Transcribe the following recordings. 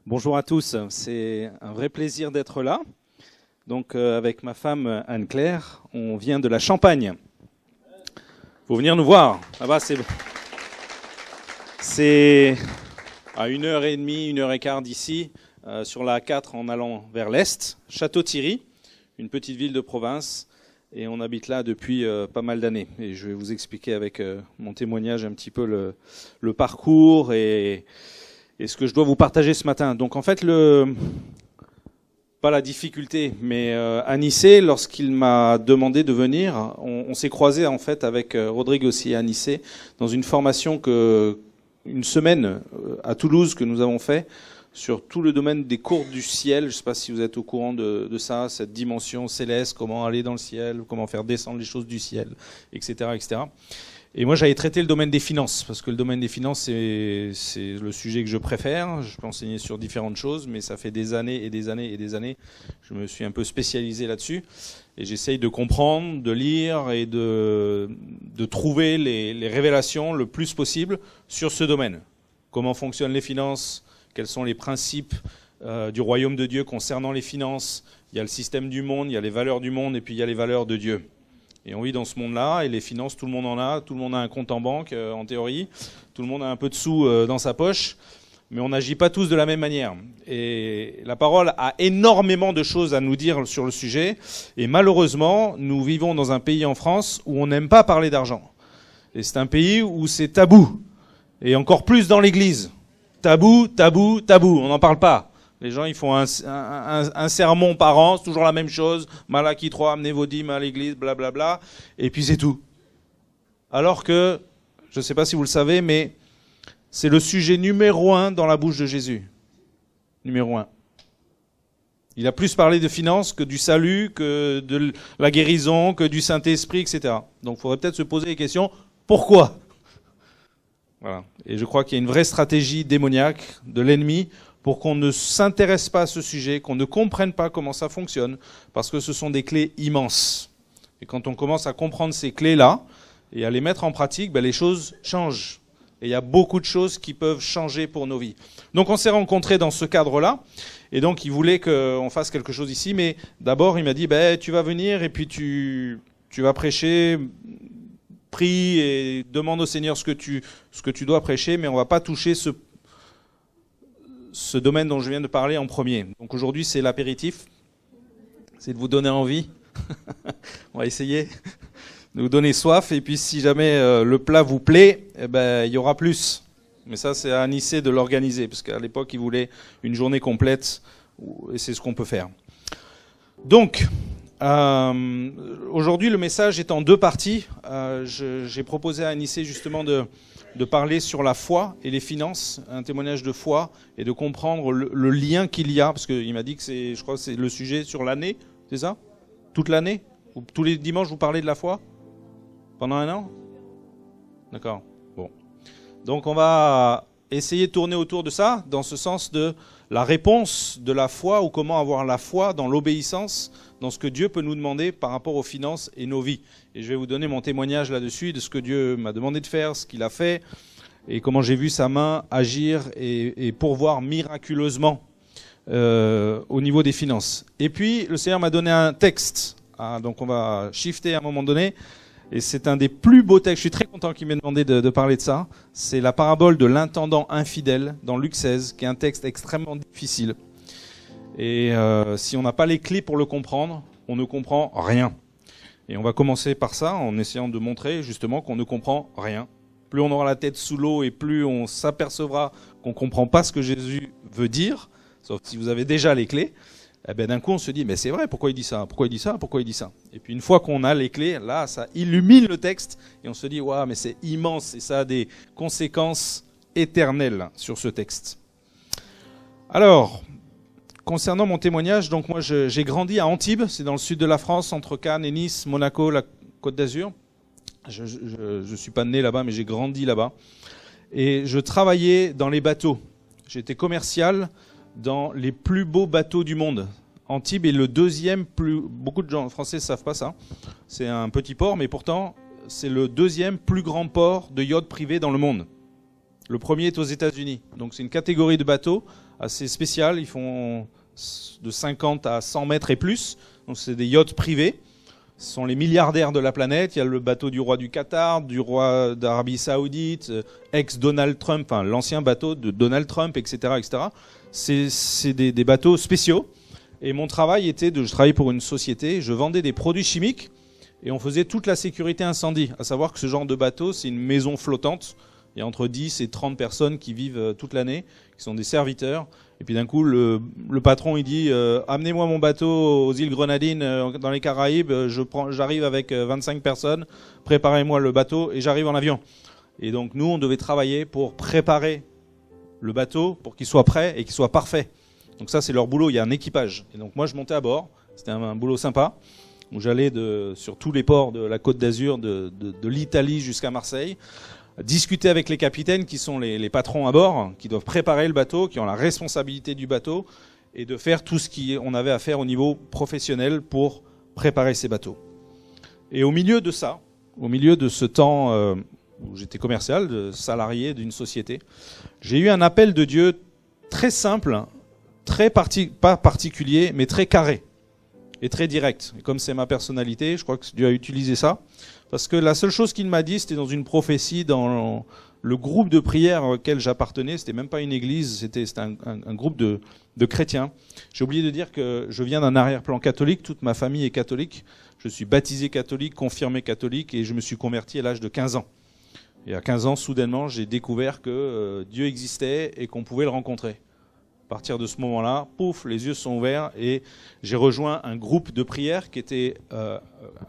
Bonjour à tous, c'est un vrai plaisir d'être là. Donc avec ma femme Anne-Claire, on vient de la Champagne. Faut venir nous voir. Là-bas, c'est à 1h30, 1h15 d'ici, sur la A4 en allant vers l'est, Château-Thierry, une petite ville de province. Et on habite là depuis pas mal d'années. Et je vais vous expliquer avec mon témoignage un petit peu le parcours et ce que je dois vous partager ce matin. Donc en fait, pas la difficulté, mais Anissé, lorsqu'il m'a demandé de venir, on s'est croisé en fait avec Rodrigue aussi à Anissé dans une formation une semaine à Toulouse que nous avons fait sur tout le domaine des cours du ciel. Je ne sais pas si vous êtes au courant de ça, cette dimension céleste, comment aller dans le ciel, comment faire descendre les choses du ciel, etc., etc. Et moi, j'avais traité le domaine des finances, parce que le domaine des finances, c'est le sujet que je préfère. Je peux enseigner sur différentes choses, mais ça fait des années et des années et des années. Je me suis un peu spécialisé là-dessus. Et j'essaye de comprendre, de lire et de trouver les révélations le plus possible sur ce domaine. Comment fonctionnent les finances, quels sont les principes du royaume de Dieu concernant les finances. Il y a le système du monde, il y a les valeurs du monde, et puis il y a les valeurs de Dieu. Et on vit dans ce monde-là, et les finances, tout le monde en a. Tout le monde a un compte en banque, en théorie. Tout le monde a un peu de sous dans sa poche. Mais on n'agit pas tous de la même manière. Et la parole a énormément de choses à nous dire sur le sujet. Et malheureusement, nous vivons dans un pays en France où on n'aime pas parler d'argent. Et c'est un pays où c'est tabou. Et encore plus dans l'Église. Tabou, tabou, tabou. On n'en parle pas. Les gens, ils font un sermon par an, c'est toujours la même chose. Malachie 3, amenez vos dîmes à l'église, blablabla. Et puis c'est tout. Alors que, je ne sais pas si vous le savez, mais c'est le sujet numéro 1 dans la bouche de Jésus. Numéro 1. Il a plus parlé de finances que du salut, que de la guérison, que du Saint-Esprit, etc. Donc il faudrait peut-être se poser les questions, pourquoi ? Voilà. Et je crois qu'il y a une vraie stratégie démoniaque de l'ennemi pour qu'on ne s'intéresse pas à ce sujet, qu'on ne comprenne pas comment ça fonctionne, parce que ce sont des clés immenses. Et quand on commence à comprendre ces clés-là, et à les mettre en pratique, les choses changent. Et il y a beaucoup de choses qui peuvent changer pour nos vies. Donc on s'est rencontrés dans ce cadre-là, et donc il voulait qu'on fasse quelque chose ici, mais d'abord il m'a dit, tu vas venir, et puis tu vas prêcher, prie, et demande au Seigneur ce que tu dois prêcher, mais on ne va pas toucher ce domaine dont je viens de parler en premier. Donc aujourd'hui, c'est l'apéritif. C'est de vous donner envie. On va essayer de vous donner soif. Et puis si jamais le plat vous plaît, il y aura plus. Mais ça, c'est à Anissé de l'organiser. Parce qu'à l'époque, il voulait une journée complète. Et c'est ce qu'on peut faire. Donc, aujourd'hui, le message est en 2 parties. J'ai proposé à Anissé justement de parler sur la foi et les finances, un témoignage de foi, et de comprendre le lien qu'il y a, parce qu'il m'a dit que je crois que c'est le sujet sur l'année, c'est ça ? Toute l'année ? Ou tous les dimanches, vous parlez de la foi ? Pendant 1 an ? D'accord. Bon. Donc on va essayer de tourner autour de ça, dans ce sens de la réponse de la foi, ou comment avoir la foi dans l'obéissance, dans ce que Dieu peut nous demander par rapport aux finances et nos vies. Et je vais vous donner mon témoignage là-dessus, de ce que Dieu m'a demandé de faire, ce qu'il a fait, et comment j'ai vu sa main agir et pourvoir miraculeusement au niveau des finances. Et puis, le Seigneur m'a donné un texte. Donc on va shifter à un moment donné. Et c'est un des plus beaux textes. Je suis très content qu'il m'ait demandé de parler de ça. C'est la parabole de l'intendant infidèle dans Luc 16, qui est un texte extrêmement difficile. Et si on n'a pas les clés pour le comprendre, on ne comprend rien. Et on va commencer par ça, en essayant de montrer justement qu'on ne comprend rien. Plus on aura la tête sous l'eau et plus on s'apercevra qu'on ne comprend pas ce que Jésus veut dire, sauf si vous avez déjà les clés, d'un coup on se dit, mais c'est vrai, pourquoi il dit ça ? Pourquoi il dit ça ? Pourquoi il dit ça ? Et puis une fois qu'on a les clés, là, ça illumine le texte et on se dit, waouh, mais c'est immense et ça a des conséquences éternelles sur ce texte. Alors, concernant mon témoignage, donc moi j'ai grandi à Antibes, c'est dans le sud de la France, entre Cannes et Nice, Monaco, la Côte d'Azur. Je suis pas né là-bas, mais j'ai grandi là-bas. Et je travaillais dans les bateaux. J'étais commercial dans les plus beaux bateaux du monde. Antibes est le deuxième plus... Beaucoup de gens français ne savent pas ça. C'est un petit port, mais pourtant, c'est le deuxième plus grand port de yachts privés dans le monde. Le premier est aux États-Unis. Donc c'est une catégorie de bateaux assez spéciale. Ils font de 50 à 100 mètres et plus. Donc c'est des yachts privés. Ce sont les milliardaires de la planète. Il y a le bateau du roi du Qatar, du roi d'Arabie Saoudite, ex-Donald Trump, enfin l'ancien bateau de Donald Trump, etc., etc. C'est des bateaux spéciaux. Et mon travail était je travaillais pour une société, je vendais des produits chimiques et on faisait toute la sécurité incendie. À savoir que ce genre de bateau, c'est une maison flottante. Il y a entre 10 et 30 personnes qui vivent toute l'année, qui sont des serviteurs. Et puis d'un coup, le patron, il dit amenez-moi mon bateau aux îles Grenadines, dans les Caraïbes. J'arrive avec 25 personnes. Préparez-moi le bateau et j'arrive en avion. Et donc nous, on devait travailler pour préparer le bateau pour qu'il soit prêt et qu'il soit parfait. Donc ça, c'est leur boulot. Il y a un équipage. Et donc moi, je montais à bord. C'était un boulot sympa. Où j'allais sur tous les ports de la Côte d'Azur, de l'Italie jusqu'à Marseille. Discuter avec les capitaines qui sont les patrons à bord, qui doivent préparer le bateau, qui ont la responsabilité du bateau, et de faire tout ce qu'on avait à faire au niveau professionnel pour préparer ces bateaux. Et au milieu de ça, au milieu de ce temps où j'étais commercial, de salarié d'une société, j'ai eu un appel de Dieu très simple, pas particulier, mais très carré et très direct. Et comme c'est ma personnalité, je crois que Dieu a utilisé ça. Parce que la seule chose qu'il m'a dit, c'était dans une prophétie, dans le groupe de prière auquel j'appartenais. C'était même pas une église, c'était un groupe de chrétiens. J'ai oublié de dire que je viens d'un arrière-plan catholique. Toute ma famille est catholique. Je suis baptisé catholique, confirmé catholique, et je me suis converti à l'âge de 15 ans. Et à 15 ans, soudainement, j'ai découvert que Dieu existait et qu'on pouvait le rencontrer. À partir de ce moment-là, pouf, les yeux se sont ouverts et j'ai rejoint un groupe de prière qui était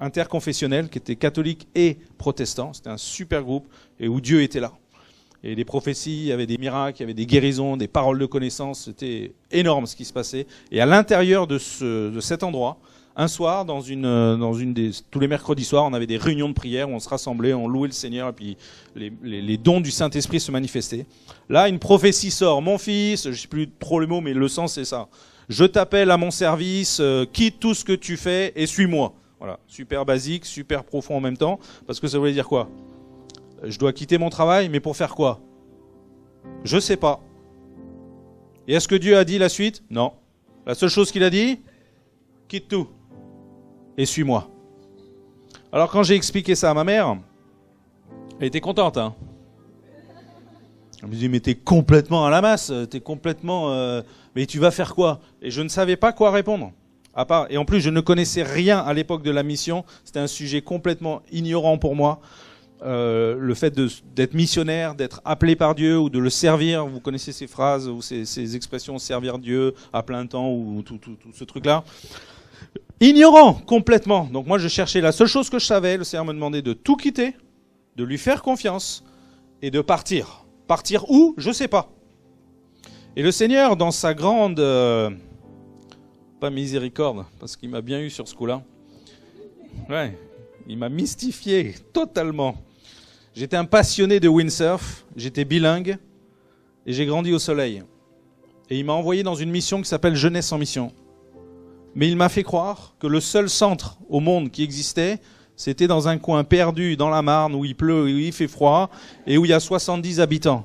interconfessionnel, qui était catholique et protestant. C'était un super groupe et où Dieu était là. Et des prophéties, il y avait des miracles, il y avait des guérisons, des paroles de connaissance. C'était énorme ce qui se passait. Et à l'intérieur de cet endroit, un soir, tous les mercredis soirs, on avait des réunions de prière où on se rassemblait, on louait le Seigneur et puis les dons du Saint-Esprit se manifestaient. Là, une prophétie sort. Mon fils, je ne sais plus trop le mot, mais le sens c'est ça. Je t'appelle à mon service, quitte tout ce que tu fais et suis-moi. Voilà, super basique, super profond en même temps, parce que ça voulait dire quoi? Je dois quitter mon travail, mais pour faire quoi? Je sais pas. Et est-ce que Dieu a dit la suite? Non. La seule chose qu'il a dit, quitte tout et suis-moi. Alors quand j'ai expliqué ça à ma mère, elle était contente. Hein. Elle me dit mais t'es complètement à la masse, t'es complètement... mais tu vas faire quoi? Et je ne savais pas quoi répondre. Et en plus je ne connaissais rien à l'époque de la mission, c'était un sujet complètement ignorant pour moi. Le fait d'être missionnaire, d'être appelé par Dieu ou de le servir, vous connaissez ces phrases ou ces expressions, servir Dieu à plein temps ou tout ce truc-là. Ignorant complètement. Donc moi je cherchais la seule chose que je savais, le Seigneur me demandait de tout quitter, de lui faire confiance et de partir. Partir où? Je sais pas. Et le Seigneur dans sa grande... pas miséricorde, parce qu'il m'a bien eu sur ce coup-là. Ouais, il m'a mystifié totalement. J'étais un passionné de windsurf, j'étais bilingue et j'ai grandi au soleil. Et il m'a envoyé dans une mission qui s'appelle Jeunesse en mission. Mais il m'a fait croire que le seul centre au monde qui existait, c'était dans un coin perdu dans la Marne où il pleut, où il fait froid et où il y a 70 habitants.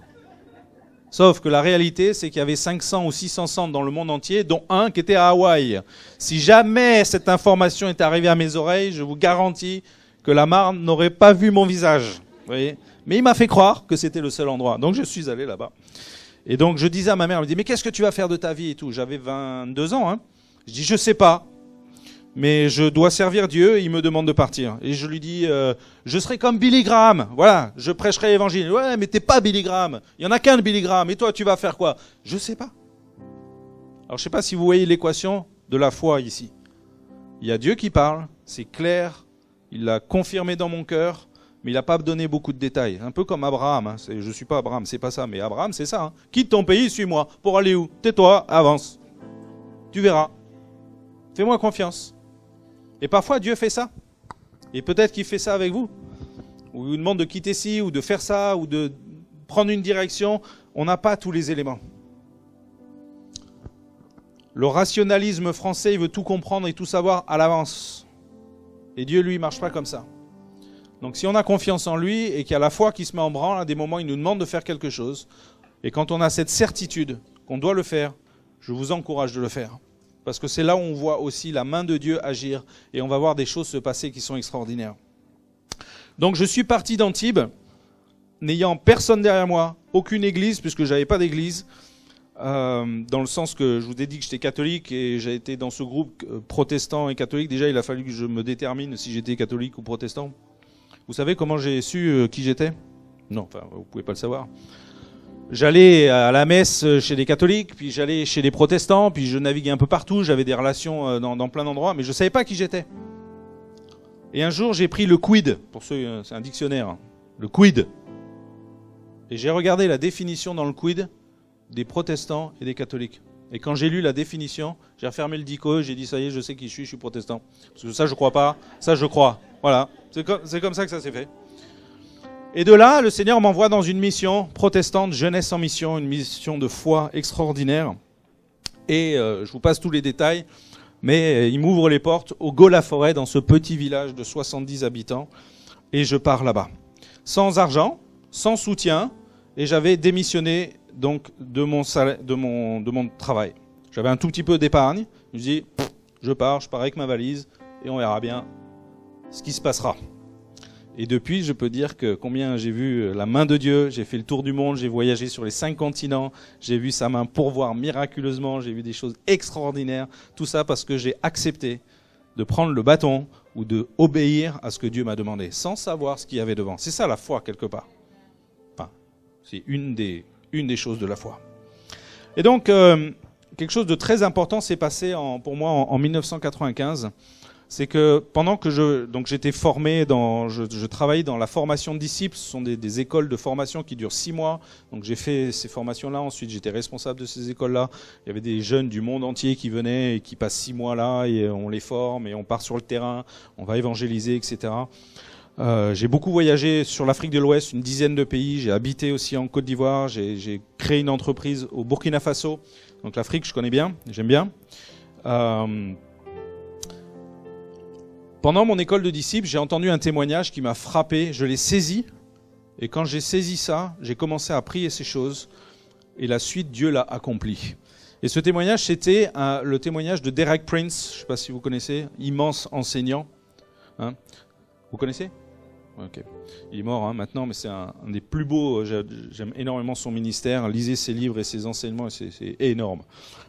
Sauf que la réalité, c'est qu'il y avait 500 ou 600 centres dans le monde entier, dont un qui était à Hawaï. Si jamais cette information est arrivée à mes oreilles, je vous garantis que la Marne n'aurait pas vu mon visage. Vous voyez ? Mais il m'a fait croire que c'était le seul endroit. Donc je suis allé là-bas. Et donc je disais à ma mère, elle me dit, mais qu'est-ce que tu vas faire de ta vie et tout ? J'avais 22 ans, hein. Je dis, je sais pas, mais je dois servir Dieu et il me demande de partir. Et je lui dis, je serai comme Billy Graham, voilà, je prêcherai l'évangile. Ouais, mais t'es pas Billy Graham, il y en a qu'un de Billy Graham, et toi tu vas faire quoi? Je sais pas. Alors je sais pas si vous voyez l'équation de la foi ici. Il y a Dieu qui parle, c'est clair, il l'a confirmé dans mon cœur, mais il n'a pas donné beaucoup de détails. Un peu comme Abraham, hein. Je suis pas Abraham, c'est pas ça, mais Abraham c'est ça. Hein. Quitte ton pays, suis-moi. Pour aller où? Tais-toi, avance. Tu verras. Fais-moi confiance. Et parfois, Dieu fait ça. Et peut-être qu'il fait ça avec vous. Ou il vous demande de quitter ci, ou de faire ça, ou de prendre une direction. On n'a pas tous les éléments. Le rationalisme français, il veut tout comprendre et tout savoir à l'avance. Et Dieu, lui, ne marche pas comme ça. Donc si on a confiance en lui et qu'il y a la foi qui se met en branle, à des moments, il nous demande de faire quelque chose. Et quand on a cette certitude qu'on doit le faire, je vous encourage de le faire. Parce que c'est là où on voit aussi la main de Dieu agir et on va voir des choses se passer qui sont extraordinaires. Donc je suis parti d'Antibes, n'ayant personne derrière moi, aucune église, puisque je n'avais pas d'église, dans le sens que je vous ai dit que j'étais catholique et j'ai été dans ce groupe protestant et catholique. Déjà, il a fallu que je me détermine si j'étais catholique ou protestant. Vous savez comment j'ai su qui j'étais? Non, enfin, vous ne pouvez pas le savoir. J'allais à la messe chez les catholiques, puis j'allais chez les protestants, puis je naviguais un peu partout, j'avais des relations dans plein d'endroits, mais je ne savais pas qui j'étais. Et un jour, j'ai pris le quid, pour ceux, c'est un dictionnaire, hein, le quid. Et j'ai regardé la définition dans le quid des protestants et des catholiques. Et quand j'ai lu la définition, j'ai refermé le dico, j'ai dit ça y est, je sais qui je suis protestant. Parce que ça, je ne crois pas, ça, je crois. Voilà, c'est comme ça que ça s'est fait. Et de là, le Seigneur m'envoie dans une mission protestante, jeunesse en mission, une mission de foi extraordinaire. Et je vous passe tous les détails, mais il m'ouvre les portes au Gaux-la-Forêt, dans ce petit village de 70 habitants. Et je pars là-bas. Sans argent, sans soutien, et j'avais démissionné donc de mon travail. J'avais un tout petit peu d'épargne. Je me dis, je pars avec ma valise, et on verra bien ce qui se passera. Et depuis, je peux dire que combien j'ai vu la main de Dieu, j'ai fait le tour du monde, j'ai voyagé sur les 5 continents, j'ai vu sa main pourvoir miraculeusement, j'ai vu des choses extraordinaires. Tout ça parce que j'ai accepté de prendre le bâton ou de obéir à ce que Dieu m'a demandé, sans savoir ce qu'il y avait devant. C'est ça la foi, quelque part. Enfin, c'est une des choses de la foi. Et donc, quelque chose de très important s'est passé pour moi en 1995. C'est que pendant que j'étais formé, je travaillais dans la formation de disciples, ce sont des écoles de formation qui durent 6 mois. Donc j'ai fait ces formations-là, ensuite j'étais responsable de ces écoles-là. Il y avait des jeunes du monde entier qui venaient et qui passent 6 mois là, et on les forme, et on part sur le terrain, on va évangéliser, etc. J'ai beaucoup voyagé sur l'Afrique de l'Ouest, une dizaine de pays. J'ai habité aussi en Côte d'Ivoire, j'ai créé une entreprise au Burkina Faso. Donc l'Afrique, je connais bien, j'aime bien. Pendant mon école de disciples, j'ai entendu un témoignage qui m'a frappé, je l'ai saisi, et quand j'ai saisi ça, j'ai commencé à prier ces choses, et la suite, Dieu l'a accompli. Et ce témoignage, c'était le témoignage de Derek Prince, je ne sais pas si vous connaissez, immense enseignant. Hein, vous connaissez? Okay. Il est mort hein, maintenant, mais c'est un des plus beaux, j'aime énormément son ministère, lisez ses livres et ses enseignements, c'est énorme.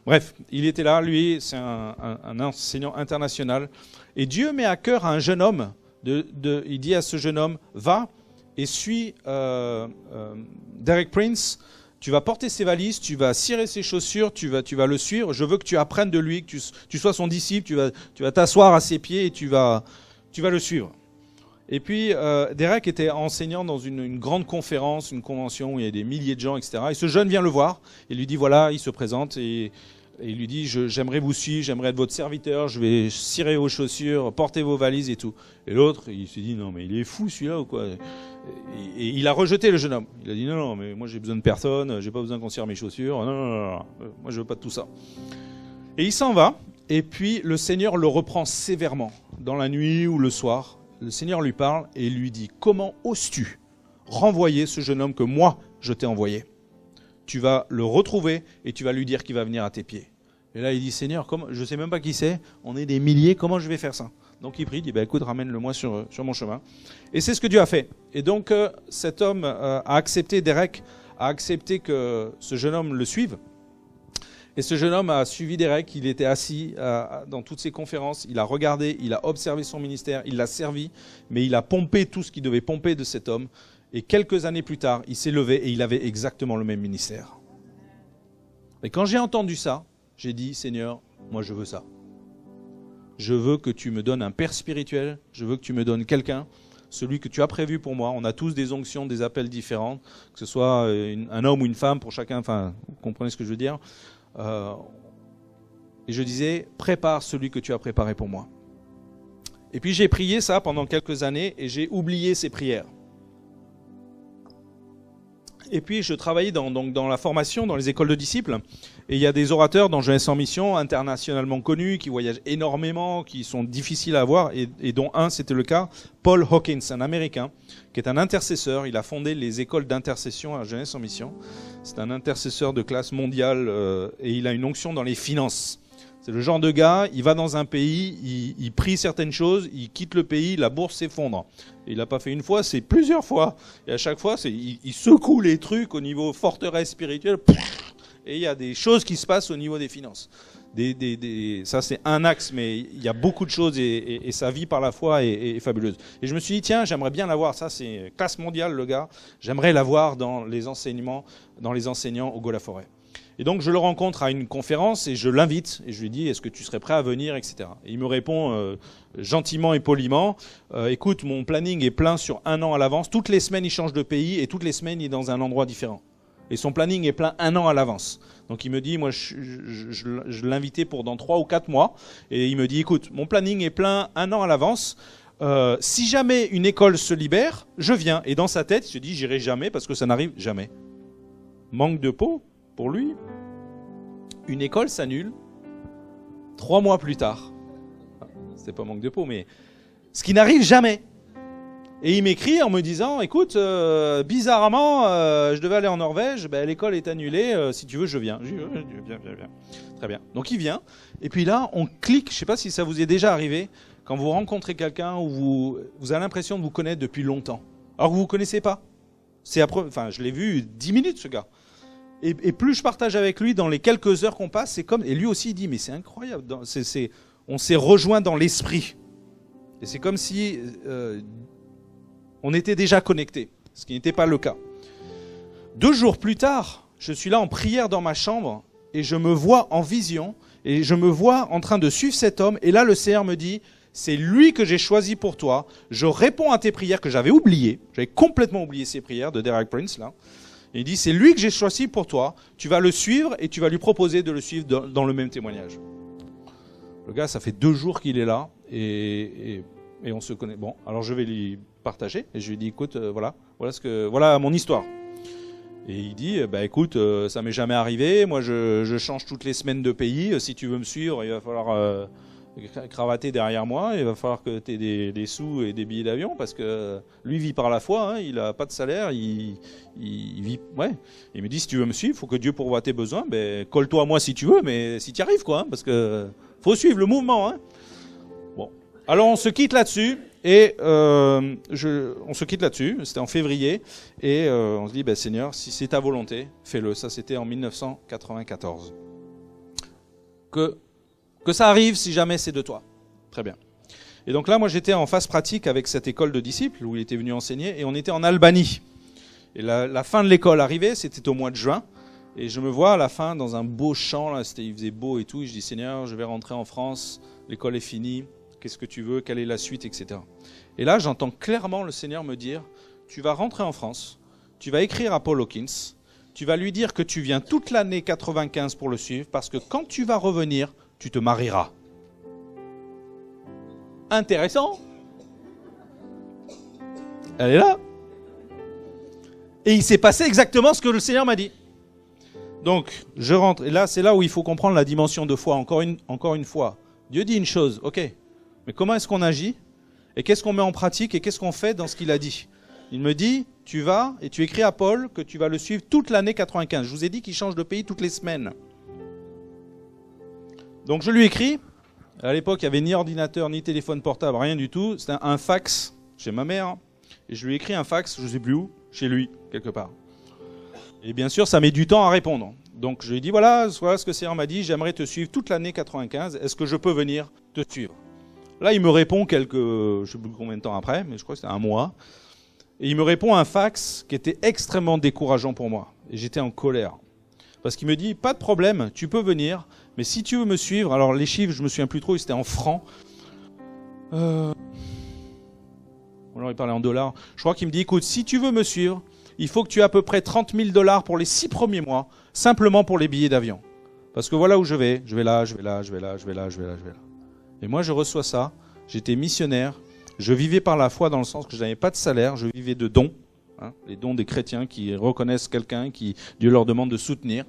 Bref, il était là, lui, c'est un enseignant international, et Dieu met à cœur à un jeune homme, il dit à ce jeune homme, va et suis Derek Prince, tu vas porter ses valises, tu vas cirer ses chaussures, tu vas le suivre, je veux que tu apprennes de lui, que tu sois son disciple, tu vas t'asseoir à ses pieds et tu vas le suivre. Et puis, Derek était enseignant dans une grande conférence, une convention où il y a des milliers de gens, etc. Et ce jeune vient le voir et lui dit, voilà, il se présente et il lui dit, j'aimerais vous suivre, j'aimerais être votre serviteur, je vais cirer vos chaussures, porter vos valises et tout. Et l'autre, il s'est dit, non, mais il est fou celui-là ou quoi? Et il a rejeté le jeune homme. Il a dit, non, mais moi j'ai besoin de personne, j'ai pas besoin qu'on cire mes chaussures, non, moi je veux pas de tout ça. Et il s'en va, et puis le Seigneur le reprend sévèrement, dans la nuit ou le soir. Le Seigneur lui parle et lui dit, comment oses-tu renvoyer ce jeune homme que moi je t'ai envoyé? Tu vas le retrouver et tu vas lui dire qu'il va venir à tes pieds. Et là il dit, Seigneur, je ne sais même pas qui c'est, on est des milliers, comment je vais faire ça? Donc il prie, il dit, écoute, ramène-le-moi sur mon chemin. Et c'est ce que Dieu a fait. Et donc cet homme a accepté, Derek a accepté que ce jeune homme le suive. Et ce jeune homme a suivi Derek, il était assis dans toutes ses conférences, il a regardé, il a observé son ministère, il l'a servi, mais il a pompé tout ce qu'il devait pomper de cet homme. Et quelques années plus tard, il s'est levé et il avait exactement le même ministère. Et quand j'ai entendu ça, j'ai dit, Seigneur, moi je veux ça. Je veux que tu me donnes un père spirituel, je veux que tu me donnes quelqu'un, celui que tu as prévu pour moi. On a tous des onctions, des appels différents, que ce soit un homme ou une femme pour chacun, enfin, vous comprenez ce que je veux dire. Et je disais, prépare celui que tu as préparé pour moi. Et puis j'ai prié ça pendant quelques années et j'ai oublié ces prières. Et puis je travaillais donc dans la formation, dans les écoles de disciples. Et il y a des orateurs dans Jeunesse en Mission, internationalement connus, qui voyagent énormément, qui sont difficiles à avoir, et dont un, c'était le cas, Paul Hawkins, un Américain, qui est un intercesseur. Il a fondé les écoles d'intercession à Jeunesse en Mission. C'est un intercesseur de classe mondiale, et il a une onction dans les finances. C'est le genre de gars, il va dans un pays, il prie certaines choses, il quitte le pays, la bourse s'effondre. Et il n'a pas fait une fois, c'est plusieurs fois. Et à chaque fois, il secoue les trucs au niveau forteresse spirituelle. Et il y a des choses qui se passent au niveau des finances. Ça, c'est un axe, mais il y a beaucoup de choses et sa vie par la foi est fabuleuse. Et je me suis dit, tiens, j'aimerais bien l'avoir. Ça, c'est classe mondiale, le gars. J'aimerais l'avoir dans les enseignements, dans les enseignants au Go-la-Forêt. Et donc, je le rencontre à une conférence et je l'invite. Et je lui dis, est-ce que tu serais prêt à venir, etc. Et il me répond gentiment et poliment, écoute, mon planning est plein sur 1 an à l'avance. Toutes les semaines, il change de pays et toutes les semaines, il est dans un endroit différent. Et son planning est plein 1 an à l'avance. Donc il me dit, moi je l'invitais pour dans 3 ou 4 mois. Et il me dit, écoute, mon planning est plein 1 an à l'avance. Si jamais une école se libère, je viens. Et dans sa tête, il se dit, j'irai jamais parce que ça n'arrive jamais. Manque de peau pour lui. Une école s'annule 3 mois plus tard. C'est pas manque de peau, mais ce qui n'arrive jamais. Et il m'écrit en me disant, écoute, bizarrement, je devais aller en Norvège, l'école est annulée, si tu veux, je viens. Je dis, viens. Très bien. Donc il vient, et puis là, on clique, je ne sais pas si ça vous est déjà arrivé, quand vous rencontrez quelqu'un où vous avez l'impression de vous connaître depuis longtemps, alors que vous ne vous connaissez pas. Je l'ai vu 10 minutes, ce gars. Et plus je partage avec lui dans les quelques heures qu'on passe, c'est comme... Et lui aussi, il dit, mais c'est incroyable, on s'est rejoint dans l'esprit. Et c'est comme si... on était déjà connectés, ce qui n'était pas le cas. 2 jours plus tard, je suis là en prière dans ma chambre et je me vois en vision et je me vois en train de suivre cet homme. Et là, le Seigneur me dit, c'est lui que j'ai choisi pour toi. Je réponds à tes prières que j'avais oubliées. J'avais complètement oublié ces prières de Derek Prince, là. Et il dit, c'est lui que j'ai choisi pour toi. Tu vas le suivre et tu vas lui proposer de le suivre dans le même témoignage. Le gars, ça fait 2 jours qu'il est là et on se connaît. Bon, alors je vais lui partager et je lui dis, écoute, voilà mon histoire. Et il dit, écoute, ça m'est jamais arrivé, moi je change toutes les semaines de pays, si tu veux me suivre, il va falloir cravater derrière moi, il va falloir que tu aies des sous et des billets d'avion, parce que lui vit par la foi, hein, il n'a pas de salaire, il vit... Ouais. Il me dit, si tu veux me suivre, il faut que Dieu pourvoie tes besoins, colle-toi à moi si tu veux, mais si tu y arrives, quoi, hein, parce que faut suivre le mouvement, hein. Bon. Alors on se quitte là-dessus, et on se quitte là-dessus, c'était en février, et on se dit, Seigneur, si c'est ta volonté, fais-le. Ça, c'était en 1994. Que ça arrive si jamais c'est de toi. Très bien. Et donc là, moi, j'étais en phase pratique avec cette école de disciples, où il était venu enseigner, et on était en Albanie. Et la fin de l'école arrivait, c'était au mois de juin, et je me vois à la fin dans un beau champ, là, il faisait beau et tout, et je dis, Seigneur, je vais rentrer en France, l'école est finie, qu'est-ce que tu veux, quelle est la suite, etc. Et là, j'entends clairement le Seigneur me dire, tu vas rentrer en France, tu vas écrire à Paul Hawkins, tu vas lui dire que tu viens toute l'année 95 pour le suivre, parce que quand tu vas revenir, tu te marieras. Intéressant. Elle est là. Et il s'est passé exactement ce que le Seigneur m'a dit. Donc, je rentre, et là, c'est là où il faut comprendre la dimension de foi, encore une fois. Dieu dit une chose, ok, mais comment est-ce qu'on agit? Et qu'est-ce qu'on met en pratique? Et qu'est-ce qu'on fait dans ce qu'il a dit? Il me dit, tu vas et tu écris à Paul que tu vas le suivre toute l'année 95. Je vous ai dit qu'il change de pays toutes les semaines. Donc je lui écris. À l'époque, il n'y avait ni ordinateur, ni téléphone portable, rien du tout. C'était un fax chez ma mère. Et je lui écris un fax, je ne sais plus où, chez lui, quelque part. Et bien sûr, ça met du temps à répondre. Donc je lui ai dit, voilà ce que le Seigneur m'a dit, j'aimerais te suivre toute l'année 95. Est-ce que je peux venir te suivre? Là, il me répond je ne sais plus combien de temps après, mais je crois que c'était 1 mois. Et il me répond un fax qui était extrêmement décourageant pour moi. Et j'étais en colère. Parce qu'il me dit, pas de problème, tu peux venir, mais si tu veux me suivre, alors les chiffres, je me souviens plus trop, c'était en francs. Alors il parlait en dollars. Je crois qu'il me dit, écoute, si tu veux me suivre, il faut que tu aies à peu près 30 000 $ pour les 6 premiers mois, simplement pour les billets d'avion. Parce que voilà où je vais là. Et moi, je reçois ça, j'étais missionnaire, je vivais par la foi dans le sens que je n'avais pas de salaire, je vivais de dons. hein, les dons des chrétiens qui reconnaissent quelqu'un, qui Dieu leur demande de soutenir.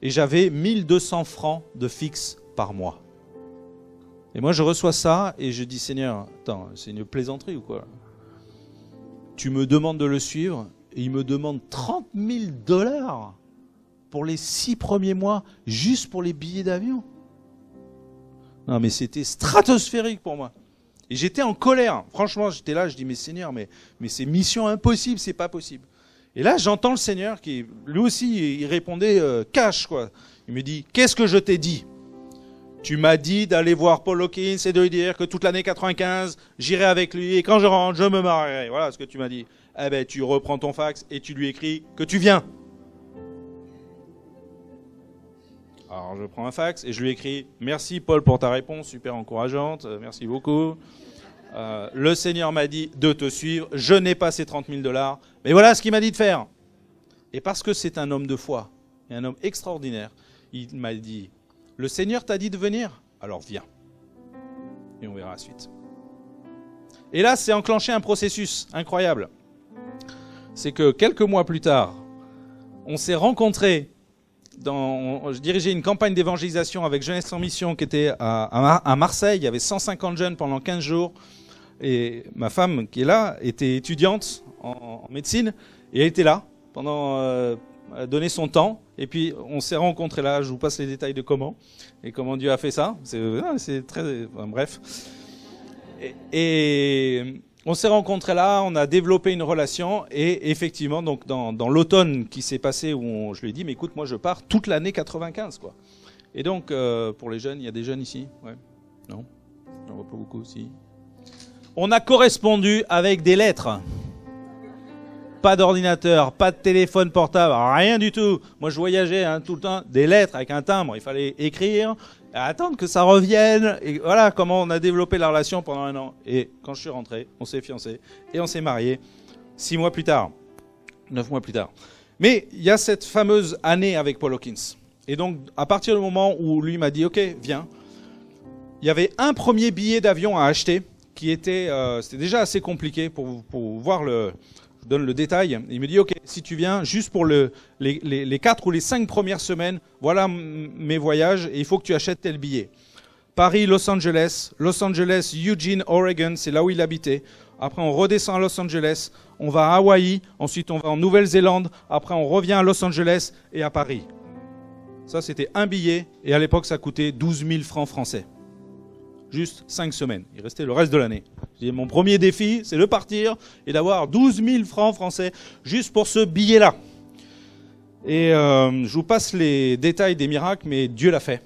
Et j'avais 1200 francs de fixe par mois. Et moi, je reçois ça et je dis, Seigneur, attends, c'est une plaisanterie ou quoi? Tu me demandes de le suivre et il me demande 30 000 $ pour les 6 premiers mois, juste pour les billets d'avion. Non, mais c'était stratosphérique pour moi. Et j'étais en colère. Franchement, j'étais là, je dis, mais Seigneur, mais c'est mission impossible, c'est pas possible. Et là, j'entends le Seigneur qui, lui aussi, il répondait cash, quoi. Il me dit, qu'est-ce que je t'ai dit? Tu m'as dit d'aller voir Paul Hawkins et de lui dire que toute l'année 95, j'irai avec lui et quand je rentre, je me marierai. Voilà ce que tu m'as dit. Eh ben, tu reprends ton fax et tu lui écris que tu viens. Alors, je prends un fax et je lui écris « Merci Paul pour ta réponse, super encourageante, merci beaucoup. Le Seigneur m'a dit de te suivre, je n'ai pas ces 30 000 $, mais voilà ce qu'il m'a dit de faire. » Et parce que c'est un homme de foi, et un homme extraordinaire, il m'a dit « Le Seigneur t'a dit de venir, alors viens. » Et on verra la suite. Et là, c'est enclenché un processus incroyable. C'est que quelques mois plus tard, on s'est rencontrés. Je dirigeais une campagne d'évangélisation avec Jeunesse en Mission qui était à Marseille. Il y avait 150 jeunes pendant 15 jours. Et ma femme, qui est là, était étudiante en médecine. Et elle était là pendant... elle a donné son temps. Et puis, on s'est rencontrés là. Je vous passe les détails de comment. Et comment Dieu a fait ça. C'est très... Enfin, bref. Et on s'est rencontrés là, on a développé une relation et effectivement, donc dans l'automne qui s'est passé où je lui ai dit, mais écoute, moi je pars toute l'année 95, quoi. Et donc, pour les jeunes, il y a des jeunes ici? Ouais. Non? J'en vois pas beaucoup aussi. On a correspondu avec des lettres. Pas d'ordinateur, pas de téléphone portable, rien du tout. Moi je voyageais tout le temps, des lettres avec un timbre, il fallait écrire, attendre que ça revienne. Et voilà comment on a développé la relation pendant 1 an. Et quand je suis rentré, on s'est fiancés et on s'est mariés 6 mois plus tard, 9 mois plus tard. Mais il y a cette fameuse année avec Paul Hawkins. Et donc à partir du moment où lui m'a dit ok, viens, il y avait un premier billet d'avion à acheter qui était, c'était déjà assez compliqué pour voir le... Je donne le détail. Il me dit, ok, si tu viens, juste pour les 4 ou les 5 premières semaines, voilà mes voyages et il faut que tu achètes tel billet. Paris, Los Angeles, Eugene, Oregon, c'est là où il habitait. Après, on redescend à Los Angeles, on va à Hawaï, ensuite on va en Nouvelle-Zélande, après on revient à Los Angeles et à Paris. Ça, c'était un billet et à l'époque, ça coûtait 12 000 francs français. Juste 5 semaines. Il restait le reste de l'année. Mon premier défi, c'est de partir et d'avoir 12 000 francs français juste pour ce billet-là. Et je vous passe les détails des miracles, mais Dieu l'a fait.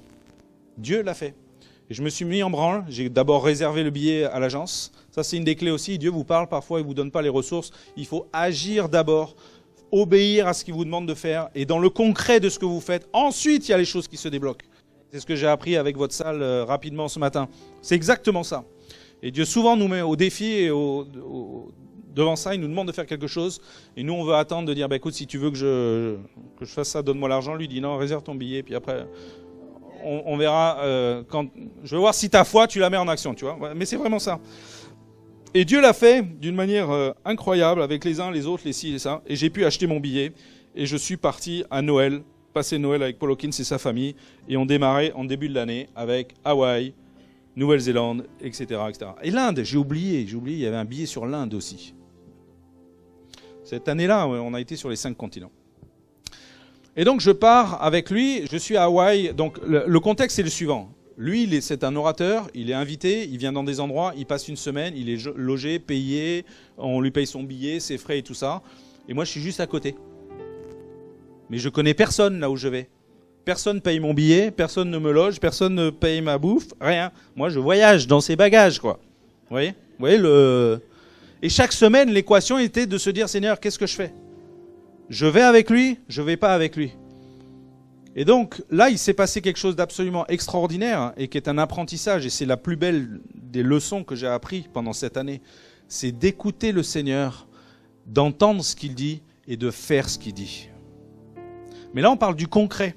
Dieu l'a fait. Et je me suis mis en branle. J'ai d'abord réservé le billet à l'agence. Ça, c'est une des clés aussi. Dieu vous parle parfois, il ne vous donne pas les ressources. Il faut agir d'abord, obéir à ce qu'il vous demande de faire. Et dans le concret de ce que vous faites, ensuite, il y a les choses qui se débloquent. C'est ce que j'ai appris avec votre salle rapidement ce matin. C'est exactement ça. Et Dieu souvent nous met au défi et devant ça, il nous demande de faire quelque chose. Et nous, on veut attendre de dire, bah, écoute, si tu veux que je fasse ça, donne-moi l'argent. Lui dit, non, réserve ton billet. Puis après, on verra. Je veux voir si ta foi, tu la mets en action. Tu vois. Mais c'est vraiment ça. Et Dieu l'a fait d'une manière incroyable avec les uns, les autres, les ci et ça. Et j'ai pu acheter mon billet. Et je suis parti à Noël, passer Noël avec Paul Hawkins et sa famille. Et on démarrait en début de l'année avec Hawaï, Nouvelle-Zélande, etc., etc. Et l'Inde, j'ai oublié, il y avait un billet sur l'Inde aussi. Cette année-là, on a été sur les 5 continents. Et donc je pars avec lui, je suis à Hawaï. Donc le contexte est le suivant. Lui, c'est un orateur, il est invité, il vient dans des endroits, il passe une semaine, il est logé, payé, on lui paye son billet, ses frais et tout ça. Et moi, je suis juste à côté. Mais je connais personne là où je vais. Personne ne paye mon billet, personne ne me loge, personne ne paye ma bouffe, rien. Moi, je voyage dans ses bagages, quoi. Vous voyez Et chaque semaine, l'équation était de se dire, Seigneur, qu'est-ce que je fais? Je vais avec lui, je ne vais pas avec lui. Et donc, là, il s'est passé quelque chose d'absolument extraordinaire et qui est un apprentissage. Et c'est la plus belle des leçons que j'ai apprises pendant cette année. C'est d'écouter le Seigneur, d'entendre ce qu'il dit et de faire ce qu'il dit. Mais là, on parle du concret.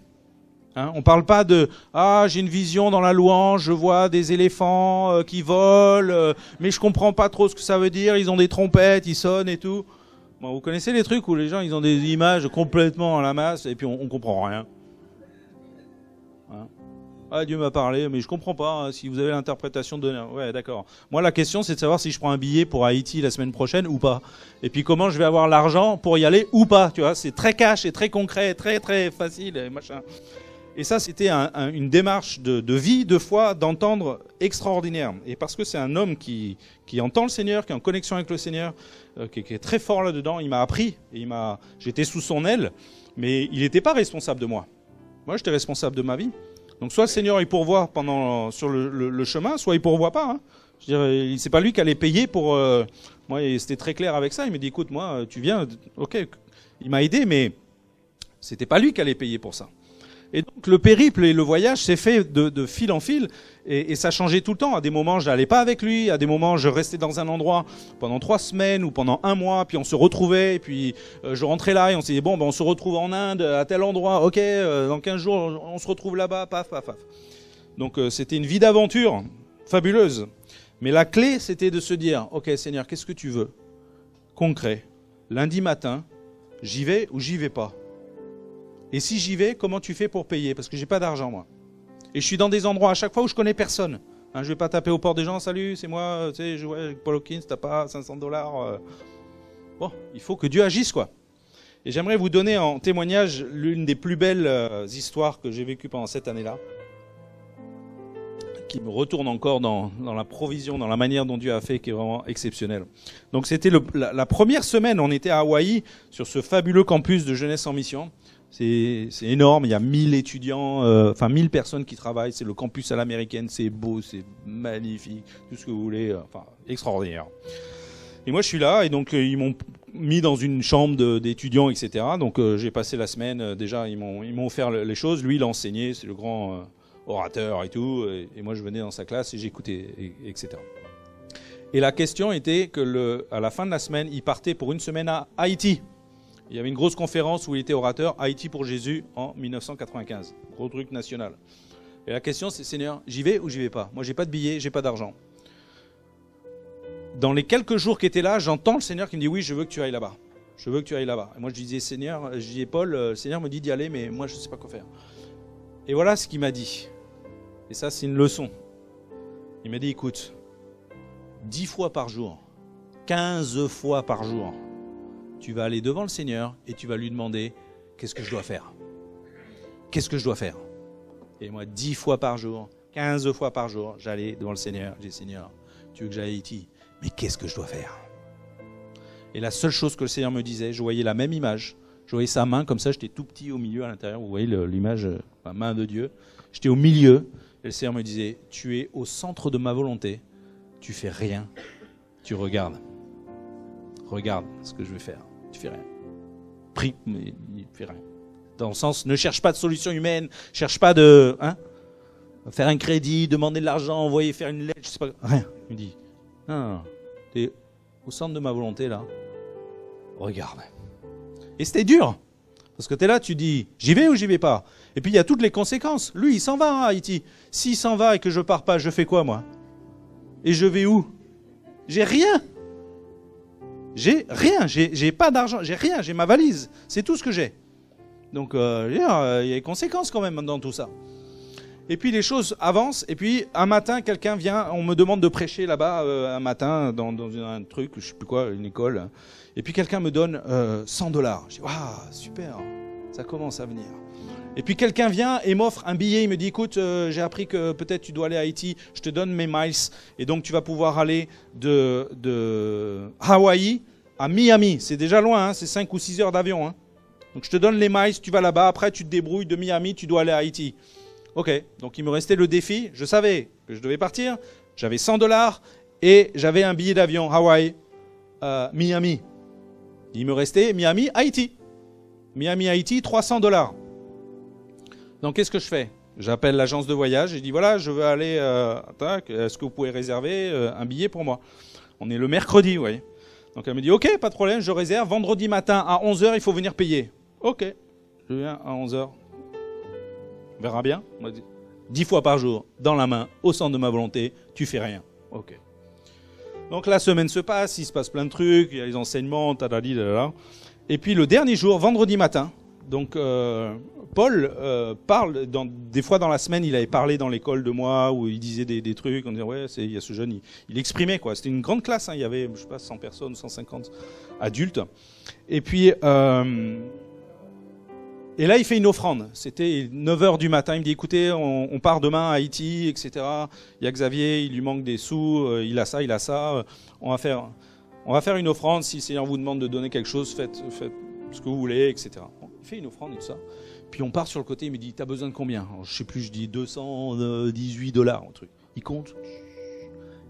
On ne parle pas de « Ah, j'ai une vision dans la louange, je vois des éléphants qui volent, mais je ne comprends pas trop ce que ça veut dire, ils ont des trompettes, ils sonnent et tout. » Bon, vous connaissez les trucs où les gens ils ont des images complètement à la masse et puis on comprend rien. Hein? Ah, Dieu m'a parlé, mais je comprends pas hein, si vous avez l'interprétation de... Ouais, d'accord. Moi, la question, c'est de savoir si je prends un billet pour Haïti la semaine prochaine ou pas. Et puis comment je vais avoir l'argent pour y aller ou pas. Tu vois, c'est très cash et très concret, très très facile et machin. Et ça, c'était une démarche de vie, de foi, d'entendre extraordinaire. Et parce que c'est un homme qui entend le Seigneur, qui est en connexion avec le Seigneur, qui est très fort là-dedans, il m'a appris. Et j'étais sous son aile, mais il n'était pas responsable de moi. Moi, j'étais responsable de ma vie. Donc soit le Seigneur il pourvoit sur le chemin, soit il pourvoit pas. Hein. Je veux dire, c'est pas lui qui allait payer pour. Moi, c'était très clair avec ça. Il me dit, écoute, moi, tu viens, ok. Il m'a aidé, mais c'était pas lui qui allait payer pour ça. Et donc le périple et le voyage s'est fait de fil en fil et ça changeait tout le temps. À des moments, je n'allais pas avec lui. À des moments, je restais dans un endroit pendant 3 semaines ou pendant 1 mois. Puis on se retrouvait. Et puis je rentrais là et on s'est dit, bon, ben, on se retrouve en Inde à tel endroit. Ok, dans 15 jours, on se retrouve là-bas. Paf, paf, paf. Donc c'était une vie d'aventure fabuleuse. Mais la clé, c'était de se dire, ok Seigneur, qu'est-ce que tu veux? Concret. Lundi matin, j'y vais ou j'y vais pas? Et si j'y vais, comment tu fais pour payer? Parce que j'ai pas d'argent, moi. Et je suis dans des endroits à chaque fois où je connais personne. Hein, je vais pas taper aux portes des gens, salut, c'est moi, tu sais, je joue avec Paul Hawkins, t'as pas $500. Bon, il faut que Dieu agisse, quoi. Et j'aimerais vous donner en témoignage l'une des plus belles histoires que j'ai vécues pendant cette année-là, qui me retourne encore dans la provision, dans la manière dont Dieu a fait, qui est vraiment exceptionnelle. Donc c'était la première semaine, on était à Hawaï, sur ce fabuleux campus de Jeunesse en Mission. C'est énorme, il y a 1000 étudiants, 1000 personnes qui travaillent, c'est le campus à l'américaine, c'est beau, c'est magnifique, tout ce que vous voulez, extraordinaire. Et moi je suis là, et donc ils m'ont mis dans une chambre d'étudiants, etc. Donc j'ai passé la semaine, déjà ils m'ont offert les choses, lui il a enseigné, c'est le grand orateur et tout, et moi je venais dans sa classe et j'écoutais, etc. Et la question était que à la fin de la semaine, il partait pour une semaine à Haïti. Il y avait une grosse conférence où il était orateur, Haïti pour Jésus, en 1995. Gros truc national. Et la question, c'est, Seigneur, j'y vais ou j'y vais pas? Moi, j'ai pas de billets, j'ai pas d'argent. Dans les quelques jours qui étaient là, j'entends le Seigneur qui me dit, oui, je veux que tu ailles là-bas. Je veux que tu ailles là-bas. Et moi, je disais, Seigneur, je disais, Paul, le Seigneur me dit d'y aller, mais moi, je ne sais pas quoi faire. Et voilà ce qu'il m'a dit. Et ça, c'est une leçon. Il m'a dit, écoute, 10 fois par jour, 15 fois par jour, tu vas aller devant le Seigneur et tu vas lui demander « Qu'est-ce que je dois faire ?» Qu'est-ce que je dois faire? Et moi, 10 fois par jour, 15 fois par jour, j'allais devant le Seigneur. J'ai dit « Seigneur, tu veux que j'aille à Haïti? Mais qu'est-ce que je dois faire ?» Et la seule chose que le Seigneur me disait, je voyais la même image. Je voyais sa main comme ça, j'étais tout petit au milieu à l'intérieur. Vous voyez l'image, la main de Dieu. J'étais au milieu et le Seigneur me disait « Tu es au centre de ma volonté. Tu fais rien. Tu regardes. Regarde ce que je vais faire. Tu fais rien. » Prie, mais il ne fait rien. Dans le sens, ne cherche pas de solution humaine, cherche pas de faire un crédit, demander de l'argent, envoyer faire une lettre, je sais pas. Rien. Il me dit, non, tu es au centre de ma volonté là. Regarde. Et c'était dur. Parce que tu es là, tu dis, j'y vais ou j'y vais pas? Et puis il y a toutes les conséquences. Lui, il s'en va à Haïti. S'il s'en va et que je pars pas, je fais quoi moi? Et je vais où? J'ai rien. J'ai rien, j'ai pas d'argent, j'ai rien, j'ai ma valise, c'est tout ce que j'ai. Donc il y a des conséquences quand même dans tout ça. Et puis les choses avancent, et puis un matin, quelqu'un vient, on me demande de prêcher là-bas un matin dans un truc, je sais plus quoi, une école. Et puis quelqu'un me donne $100. Je dis, waouh, super, ça commence à venir. Et puis quelqu'un vient et m'offre un billet, il me dit, écoute, j'ai appris que peut-être tu dois aller à Haïti, je te donne mes miles, et donc tu vas pouvoir aller de Hawaï à Miami. C'est déjà loin, hein, c'est 5 ou 6 heures d'avion. Hein. Donc je te donne les miles, tu vas là-bas, après tu te débrouilles de Miami, tu dois aller à Haïti. Ok, donc il me restait le défi, je savais que je devais partir, j'avais $100 et j'avais un billet d'avion Hawaï, Miami. Il me restait Miami, Haïti. Miami, Haïti, $300. Donc qu'est-ce que je fais? J'appelle l'agence de voyage et je dis voilà, je veux aller, est-ce que vous pouvez réserver un billet pour moi? On est le mercredi, vous voyez. Donc elle me dit ok, pas de problème, je réserve. Vendredi matin à 11h, il faut venir payer. Ok, je viens à 11h. On verra bien. 10 fois par jour, dans la main, au centre de ma volonté, tu fais rien. Ok. Donc la semaine se passe, il se passe plein de trucs, il y a les enseignements, tadali, tadala. Et puis le dernier jour, vendredi matin, donc Paul parle, des fois dans la semaine, il avait parlé dans l'école de moi, où il disait des trucs, on disait ouais, il y a ce jeune, il exprimait quoi. C'était une grande classe, hein, il y avait, je sais pas, 100 personnes, 150 adultes. Et puis, et là il fait une offrande, c'était 9h du matin, il me dit écoutez, on part demain à Haïti, etc. Il y a Xavier, il lui manque des sous, il a ça, on va faire une offrande, si le Seigneur vous demande de donner quelque chose, faites ce que vous voulez, etc. Bon, il fait une offrande et tout ça. Puis on part sur le côté, il me dit, t'as besoin de combien? Alors, je sais plus, je dis $218, un truc. Il compte.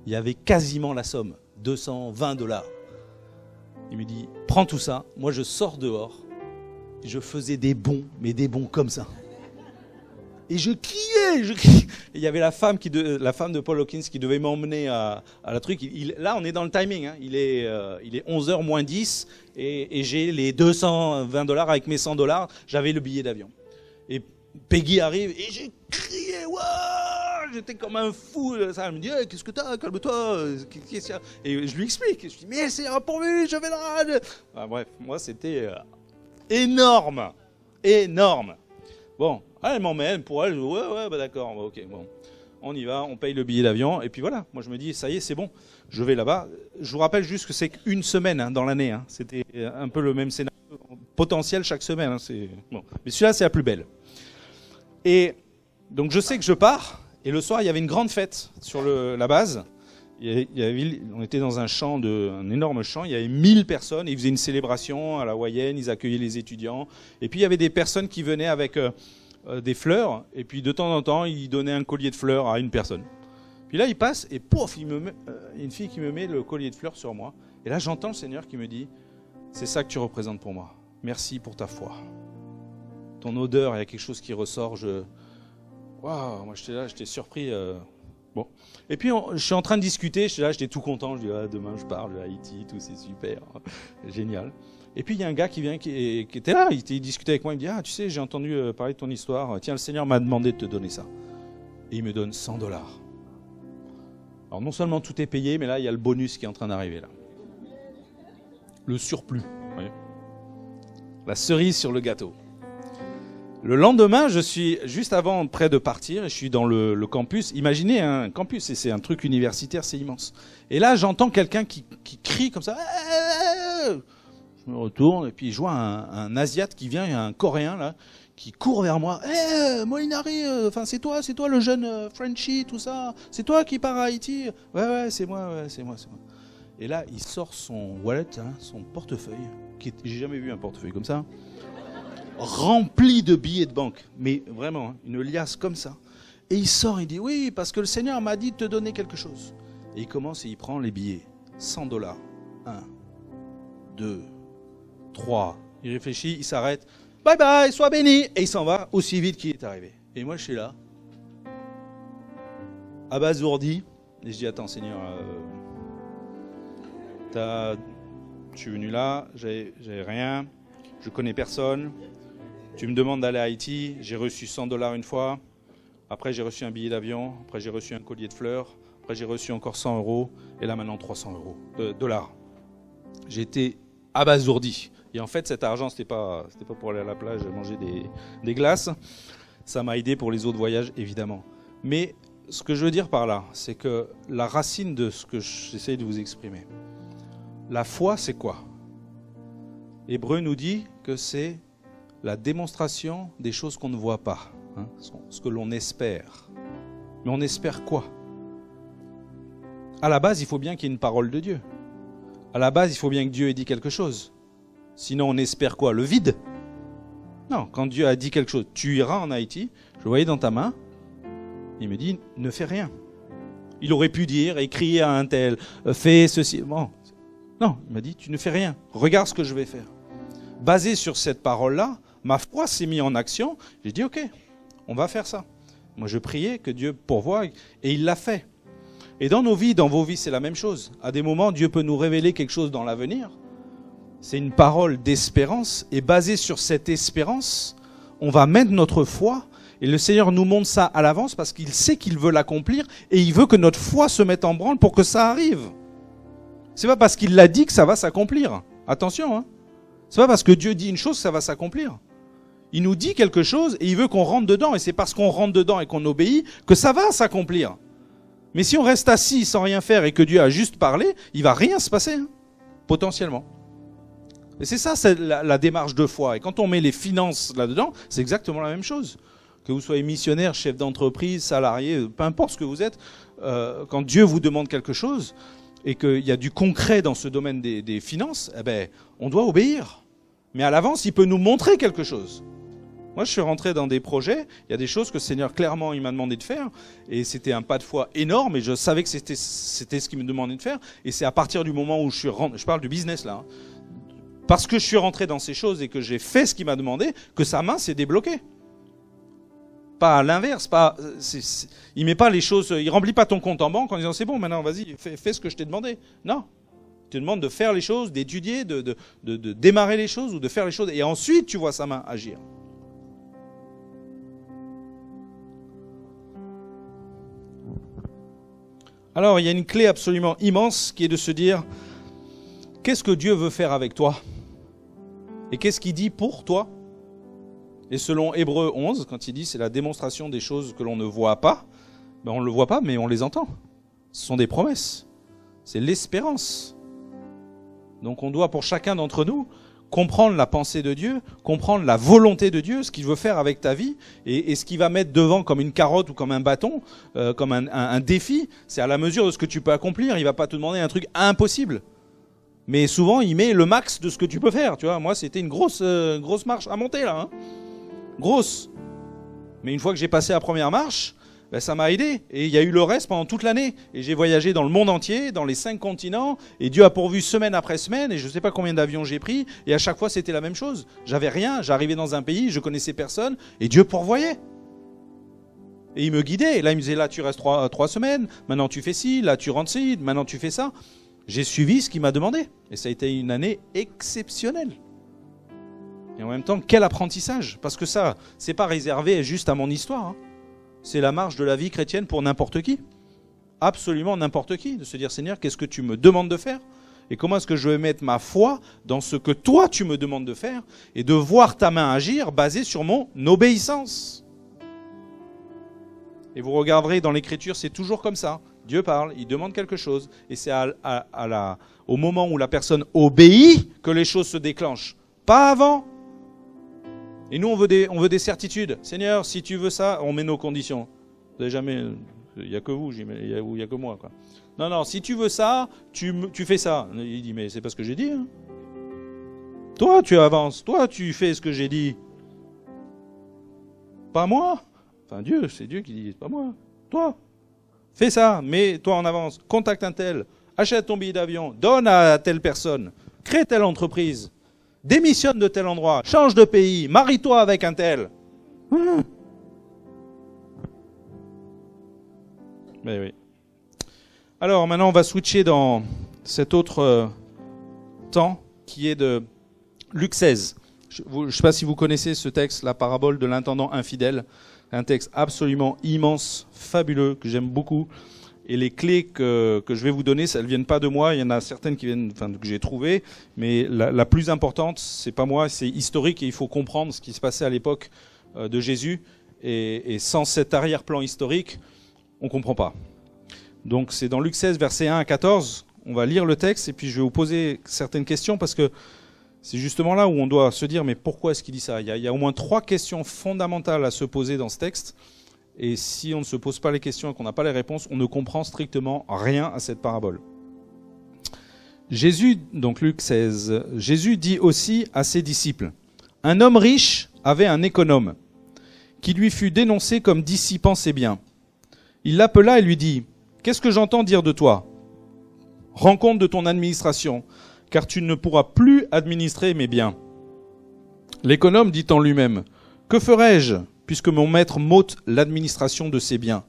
Il y avait quasiment la somme, $220. Il me dit, prends tout ça, moi je sors dehors, je faisais des bons, mais des bons comme ça. Et je criais. Et il y avait la femme de Paul Hawkins qui devait m'emmener à la truc. Là, on est dans le timing. Hein. Il est 11h moins 10 et j'ai les $220 avec mes $100. J'avais le billet d'avion. Et Peggy arrive et j'ai crié. Waouh, j'étais comme un fou. Elle me dit hey, qu'est-ce que t'as? Calme-toi. Et je lui explique. Je lui dis mais c'est pourvu, je vais là. Ah, bref, moi c'était énorme. Bon. Ah, elle m'emmène, pour elle, ouais, bah d'accord, bah ok, bon. On y va, on paye le billet d'avion, et puis voilà. Moi, je me dis, ça y est, c'est bon, je vais là-bas. Je vous rappelle juste que c'est qu'une semaine hein, dans l'année. Hein. C'était un peu le même scénario potentiel chaque semaine. Hein, bon. Mais celui-là, c'est la plus belle. Et donc, je sais que je pars, et le soir, il y avait une grande fête sur la base. On était dans un énorme champ, il y avait 1000 personnes, ils faisaient une célébration à la hawaïenne, ils accueillaient les étudiants. Et puis, il y avait des personnes qui venaient avec des fleurs, et puis de temps en temps, il donnait un collier de fleurs à une personne. Puis là, il passe, et pouf, il y a une fille qui me met le collier de fleurs sur moi. Et là, j'entends le Seigneur qui me dit, c'est ça que tu représentes pour moi. Merci pour ta foi. Ton odeur, il y a quelque chose qui ressort. Waouh, moi j'étais surpris. Bon. Et puis, je suis en train de discuter, j'étais tout content. Je dis, demain je pars de Haïti, tout c'est super, génial. Et puis il y a un gars qui vient, qui était là, il discutait avec moi, il me dit, tu sais, j'ai entendu parler de ton histoire, tiens, le Seigneur m'a demandé de te donner ça. Et il me donne $100. Alors non seulement tout est payé, mais là il y a le bonus qui est en train d'arriver là. Le surplus, vous voyez. La cerise sur le gâteau. Le lendemain, je suis juste avant, près de partir, et je suis dans le campus. Imaginez un campus, et c'est un truc universitaire, c'est immense. Et là, j'entends quelqu'un qui crie comme ça. Je me retourne et puis je vois un Asiate qui vient, il y a un Coréen là, qui court vers moi. Molinari, c'est toi le jeune Frenchie, tout ça. C'est toi qui pars à Haïti. Ouais, c'est moi. Et là, il sort son wallet, hein, son portefeuille. J'ai jamais vu un portefeuille comme ça, rempli de billets de banque. Mais vraiment, hein, une liasse comme ça. Et il sort, il dit oui, parce que le Seigneur m'a dit de te donner quelque chose. Et il commence et il prend les billets. $100. 1, 2, 3. Il réfléchit, il s'arrête. Bye bye, sois béni. Et il s'en va aussi vite qu'il est arrivé. Et moi, je suis là, abasourdi. Et je dis, attends, Seigneur, je suis venu là, j'ai rien, je connais personne. Tu me demandes d'aller à Haïti, j'ai reçu $100 une fois. Après, j'ai reçu un billet d'avion. Après, j'ai reçu un collier de fleurs. Après, j'ai reçu encore 100 €. Et là, maintenant, 300 $. J'ai été abasourdi. Et en fait, cet argent, c'était pas pour aller à la plage manger des glaces. Ça m'a aidé pour les autres voyages, évidemment. Mais ce que je veux dire par là, c'est que la racine de ce que j'essaye de vous exprimer, la foi, c'est quoi? Hébreu nous dit que c'est la démonstration des choses qu'on ne voit pas, hein, ce que l'on espère. Mais on espère quoi? À la base, il faut bien qu'il y ait une parole de Dieu. À la base, il faut bien que Dieu ait dit quelque chose. Sinon, on espère quoi? Le vide? Non, quand Dieu a dit quelque chose, tu iras en Haïti, je le voyais dans ta main, il me dit, ne fais rien. Il aurait pu dire, écrire à un tel, fais ceci. Bon. Non, il m'a dit, tu ne fais rien, regarde ce que je vais faire. Basé sur cette parole-là, ma foi s'est mise en action, j'ai dit, ok, on va faire ça. Moi, je priais que Dieu pourvoie, et il l'a fait. Et dans nos vies, dans vos vies, c'est la même chose. À des moments, Dieu peut nous révéler quelque chose dans l'avenir. C'est une parole d'espérance, et basée sur cette espérance, on va mettre notre foi, et le Seigneur nous montre ça à l'avance parce qu'il sait qu'il veut l'accomplir, et il veut que notre foi se mette en branle pour que ça arrive. C'est pas parce qu'il l'a dit que ça va s'accomplir. Attention, hein. C'est pas parce que Dieu dit une chose que ça va s'accomplir. Il nous dit quelque chose et il veut qu'on rentre dedans. Et c'est parce qu'on rentre dedans et qu'on obéit que ça va s'accomplir. Mais si on reste assis sans rien faire et que Dieu a juste parlé, il va rien se passer, hein, potentiellement. Et c'est ça, c'est la démarche de foi. Et quand on met les finances là-dedans, c'est exactement la même chose. Que vous soyez missionnaire, chef d'entreprise, salarié, peu importe ce que vous êtes, quand Dieu vous demande quelque chose et qu'il y a du concret dans ce domaine des finances, eh ben, on doit obéir. Mais à l'avance, il peut nous montrer quelque chose. Moi, je suis rentré dans des projets, il y a des choses que le Seigneur, clairement, il m'a demandé de faire, et c'était un pas de foi énorme, et je savais que c'était ce qu'il me demandait de faire, et c'est à partir du moment où je parle du business là, hein, parce que je suis rentré dans ces choses et que j'ai fait ce qu'il m'a demandé, que sa main s'est débloquée. Pas à l'inverse, il met pas les choses, il remplit pas ton compte en banque en disant c'est bon, maintenant vas-y, fais ce que je t'ai demandé. Non. Il te demande de faire les choses, d'étudier, de démarrer les choses ou de faire les choses, et ensuite tu vois sa main agir. Alors, il y a une clé absolument immense qui est de se dire, qu'est-ce que Dieu veut faire avec toi? Et qu'est-ce qu'il dit pour toi? Et selon Hébreux 11, quand il dit c'est la démonstration des choses que l'on ne voit pas, ben on ne le voit pas, mais on les entend. Ce sont des promesses. C'est l'espérance. Donc on doit, pour chacun d'entre nous, comprendre la pensée de Dieu, comprendre la volonté de Dieu, ce qu'il veut faire avec ta vie, et ce qu'il va mettre devant comme une carotte ou comme un bâton, comme un défi, c'est à la mesure de ce que tu peux accomplir. Il ne va pas te demander un truc impossible. Mais souvent, il met le max de ce que tu peux faire. Tu vois, moi, c'était une grosse marche à monter, là. Hein. Grosse. Mais une fois que j'ai passé la première marche, ben, ça m'a aidé. Et il y a eu le reste pendant toute l'année. Et j'ai voyagé dans le monde entier, dans les 5 continents. Et Dieu a pourvu semaine après semaine. Et je ne sais pas combien d'avions j'ai pris. Et à chaque fois, c'était la même chose. J'avais rien. J'arrivais dans un pays, je connaissais personne. Et Dieu pourvoyait. Et il me guidait. Et là, il me disait, là, tu restes 3 semaines. Maintenant, tu fais ci. Là, tu rentres ci. Maintenant, tu fais ça. J'ai suivi ce qu'il m'a demandé. Et ça a été une année exceptionnelle. Et en même temps, quel apprentissage. Parce que ça, c'est pas réservé juste à mon histoire. Hein. C'est la marche de la vie chrétienne pour n'importe qui. Absolument n'importe qui. De se dire, Seigneur, qu'est-ce que tu me demandes de faire? Et comment est-ce que je vais mettre ma foi dans ce que toi, tu me demandes de faire? Et de voir ta main agir basée sur mon obéissance. Et vous regarderez dans l'Écriture, c'est toujours comme ça. Dieu parle, il demande quelque chose. Et c'est au moment où la personne obéit que les choses se déclenchent. Pas avant. Et nous, on veut des certitudes. Seigneur, si tu veux ça, on met nos conditions. Vous n'avez jamais... Il n'y a que vous, il n'y a que moi. Quoi. Non, si tu veux ça, tu fais ça. Il dit, mais c'est pas ce que j'ai dit. Hein. Toi, tu avances. Toi, tu fais ce que j'ai dit. Pas moi. Enfin, Dieu, c'est Dieu qui dit, pas moi. Toi. Fais ça, mets-toi en avance. Contacte un tel. Achète ton billet d'avion. Donne à telle personne. Crée telle entreprise. Démissionne de tel endroit, change de pays, marie-toi avec un tel. Mais oui. Alors maintenant, on va switcher dans cet autre temps qui est de Luc 16. Je ne sais pas si vous connaissez ce texte, la parabole de l'intendant infidèle. Un texte absolument immense, fabuleux, que j'aime beaucoup. Et les clés que je vais vous donner, elles ne viennent pas de moi. Il y en a certaines que j'ai trouvées. Mais la plus importante, c'est pas moi, c'est historique. Et il faut comprendre ce qui se passait à l'époque de Jésus. Et sans cet arrière-plan historique, on ne comprend pas. Donc c'est dans Luc 16, versets 1 à 14. On va lire le texte et puis je vais vous poser certaines questions parce que c'est justement là où on doit se dire mais pourquoi est-ce qu'il dit ça? Il y a au moins 3 questions fondamentales à se poser dans ce texte. Et si on ne se pose pas les questions et qu'on n'a pas les réponses, on ne comprend strictement rien à cette parabole. Jésus, donc Luc 16, Jésus dit aussi à ses disciples, « Un homme riche avait un économe, qui lui fut dénoncé comme dissipant ses biens. Il l'appela et lui dit, « Qu'est-ce que j'entends dire de toi? Rends compte de ton administration, car tu ne pourras plus administrer mes biens. » L'économe dit en lui-même, « Que ferai-je ? Puisque mon maître m'ôte l'administration de ses biens.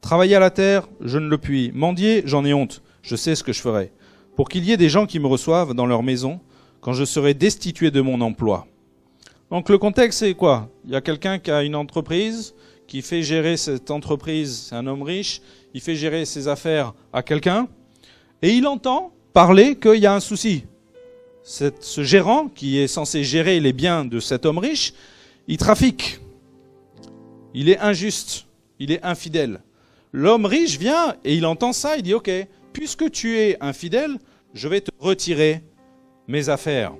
Travailler à la terre, je ne le puis. Mendier, j'en ai honte. Je sais ce que je ferai. Pour qu'il y ait des gens qui me reçoivent dans leur maison, quand je serai destitué de mon emploi. » Donc le contexte, c'est quoi? Il y a quelqu'un qui a une entreprise, qui fait gérer cette entreprise, c'est un homme riche, il fait gérer ses affaires à quelqu'un, et il entend parler qu'il y a un souci. Ce gérant, qui est censé gérer les biens de cet homme riche, il trafique. Il est injuste, il est infidèle. L'homme riche vient et il entend ça, il dit « Ok, puisque tu es infidèle, je vais te retirer mes affaires. »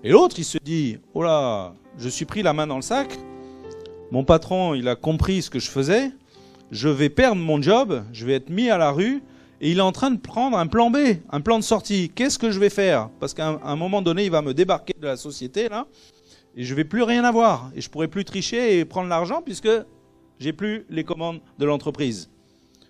Et l'autre, il se dit « Oh là, je suis pris la main dans le sac, mon patron, il a compris ce que je faisais, je vais perdre mon job, je vais être mis à la rue, et il est en train de prendre un plan B, un plan de sortie. Qu'est-ce que je vais faire? Parce qu'à un moment donné, il va me débarquer de la société, là, et je ne vais plus rien avoir. Et je ne pourrai plus tricher et prendre l'argent, puisque j'ai plus les commandes de l'entreprise. »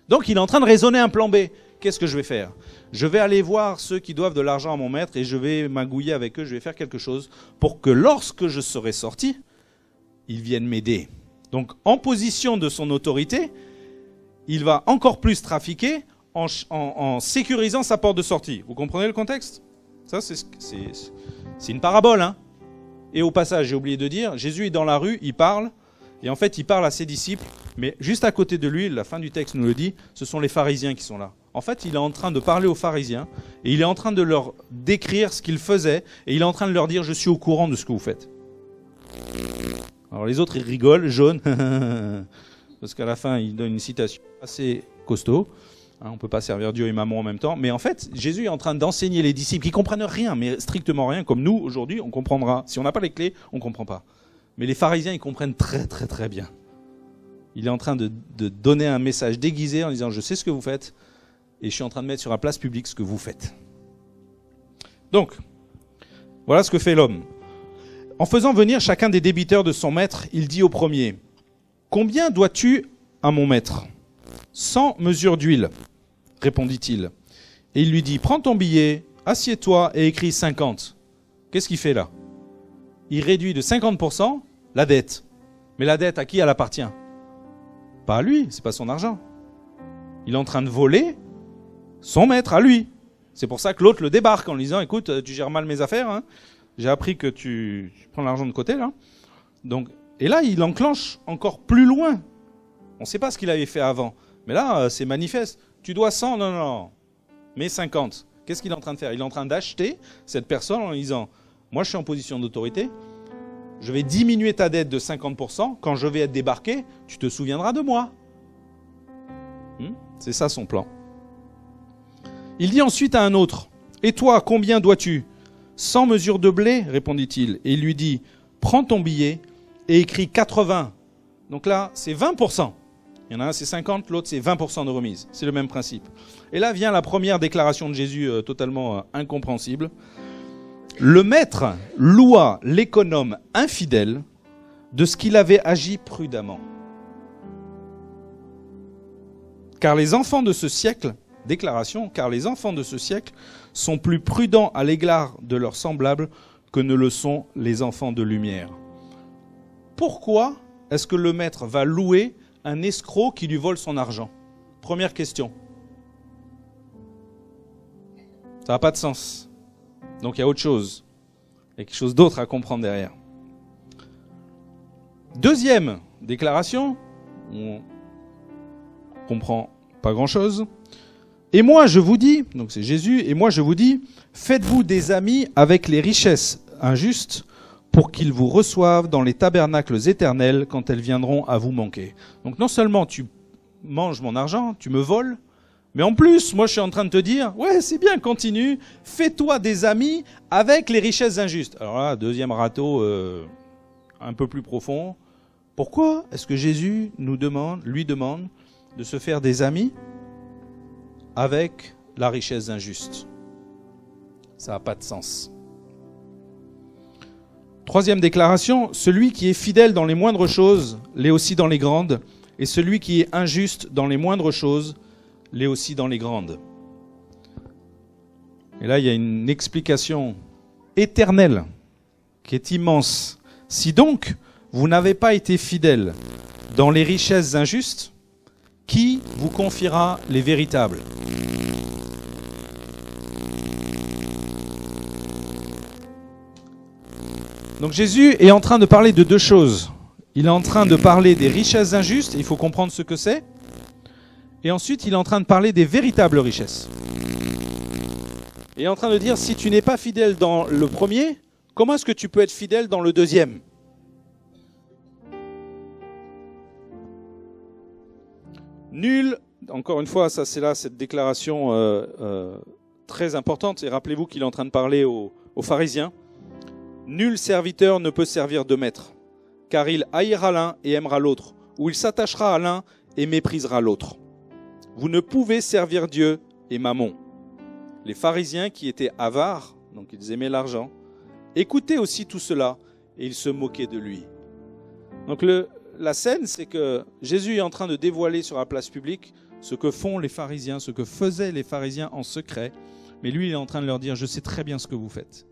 Donc, il est en train de raisonner un plan B. Qu'est-ce que je vais faire? Je vais aller voir ceux qui doivent de l'argent à mon maître, et je vais magouiller avec eux, je vais faire quelque chose pour que lorsque je serai sorti, ils viennent m'aider. Donc, en position de son autorité, il va encore plus trafiquer en sécurisant sa porte de sortie. Vous comprenez le contexte? Ça, c'est une parabole. Hein. Et au passage, j'ai oublié de dire, Jésus est dans la rue, il parle, et en fait, il parle à ses disciples, mais juste à côté de lui, la fin du texte nous le dit, ce sont les pharisiens qui sont là. En fait, il est en train de parler aux pharisiens, et il est en train de leur décrire ce qu'ils faisaient, et il est en train de leur dire, je suis au courant de ce que vous faites. Alors les autres, ils rigolent, jaunes, parce qu'à la fin, il donne une citation assez costaud. On ne peut pas servir Dieu et maman en même temps. Mais en fait, Jésus est en train d'enseigner les disciples qui ne comprennent rien, mais strictement rien, comme nous, aujourd'hui, on comprendra. Si on n'a pas les clés, on ne comprend pas. Mais les pharisiens, ils comprennent très, très, très bien. Il est en train de donner un message déguisé en disant « Je sais ce que vous faites, et je suis en train de mettre sur la place publique ce que vous faites. » Donc, voilà ce que fait l'homme. En faisant venir chacun des débiteurs de son maître, il dit au premier « Combien dois-tu à mon maître ?» 100 mesures d'huile, répondit-il. Et il lui dit, prends ton billet, assieds-toi et écris 50. Qu'est-ce qu'il fait là? Il réduit de 50% la dette. Mais la dette, à qui elle appartient? Pas à lui, c'est pas son argent. Il est en train de voler son maître à lui. C'est pour ça que l'autre le débarque en lui disant, écoute, tu gères mal mes affaires, hein. J'ai appris que tu prends l'argent de côté, là. Donc, et là, il enclenche encore plus loin. On ne sait pas ce qu'il avait fait avant. Mais là, c'est manifeste. Tu dois 100, non, mais 50. Qu'est-ce qu'il est en train de faire? Il est en train d'acheter cette personne en disant, moi je suis en position d'autorité, je vais diminuer ta dette de 50%, quand je vais être débarqué, tu te souviendras de moi. C'est ça son plan. Il dit ensuite à un autre, et toi, combien dois-tu? 100 mesures de blé, répondit-il. Et il lui dit, prends ton billet et écris 80. Donc là, c'est 20%. Il y en a un, c'est 50, l'autre, c'est 20% de remise. C'est le même principe. Et là vient la première déclaration de Jésus totalement incompréhensible. Le maître loua l'économe infidèle de ce qu'il avait agi prudemment. Car les enfants de ce siècle, déclaration, car les enfants de ce siècle sont plus prudents à l'égard de leurs semblables que ne le sont les enfants de lumière. Pourquoi est-ce que le maître va louer un escroc qui lui vole son argent? Première question. Ça n'a pas de sens. Donc il y a autre chose. Il y a quelque chose d'autre à comprendre derrière. Deuxième déclaration, on comprend pas grand-chose. Et moi je vous dis, donc c'est Jésus, et moi je vous dis, faites-vous des amis avec les richesses injustes, pour qu'ils vous reçoivent dans les tabernacles éternels quand elles viendront à vous manquer. Donc non seulement tu manges mon argent, tu me voles, mais en plus, moi je suis en train de te dire, ouais c'est bien, continue, fais-toi des amis avec les richesses injustes. Alors là, deuxième râteau un peu plus profond. Pourquoi est-ce que Jésus lui demande de se faire des amis avec la richesse injuste? Ça n'a pas de sens. Troisième déclaration, celui qui est fidèle dans les moindres choses l'est aussi dans les grandes, et celui qui est injuste dans les moindres choses l'est aussi dans les grandes. Et là, il y a une explication éternelle qui est immense. Si donc vous n'avez pas été fidèle dans les richesses injustes, qui vous confiera les véritables? Donc Jésus est en train de parler de deux choses. Il est en train de parler des richesses injustes, il faut comprendre ce que c'est. Et ensuite, il est en train de parler des véritables richesses. Il est en train de dire, si tu n'es pas fidèle dans le premier, comment est-ce que tu peux être fidèle dans le deuxième? Nul, encore une fois, ça c'est là cette déclaration très importante, et rappelez-vous qu'il est en train de parler aux pharisiens. Nul serviteur ne peut servir deux maîtres, car il haïra l'un et aimera l'autre, ou il s'attachera à l'un et méprisera l'autre. Vous ne pouvez servir Dieu et Mammon. Les pharisiens qui étaient avares, donc ils aimaient l'argent, écoutaient aussi tout cela et ils se moquaient de lui. Donc la scène, c'est que Jésus est en train de dévoiler sur la place publique ce que font les pharisiens, ce que faisaient les pharisiens en secret. Mais lui, il est en train de leur dire, je sais très bien ce que vous faites.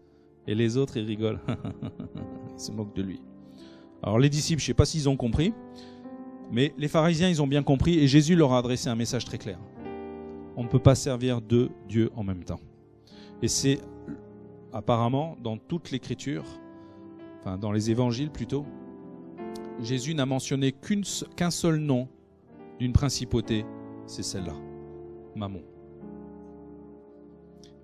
Et les autres, ils rigolent. Ils se moquent de lui. Alors les disciples, je ne sais pas s'ils ont compris, mais les pharisiens, ils ont bien compris et Jésus leur a adressé un message très clair. On ne peut pas servir deux dieux en même temps. Et c'est apparemment dans toute l'écriture, enfin dans les évangiles plutôt, Jésus n'a mentionné qu'un seul nom d'une principauté, c'est celle-là, Mammon.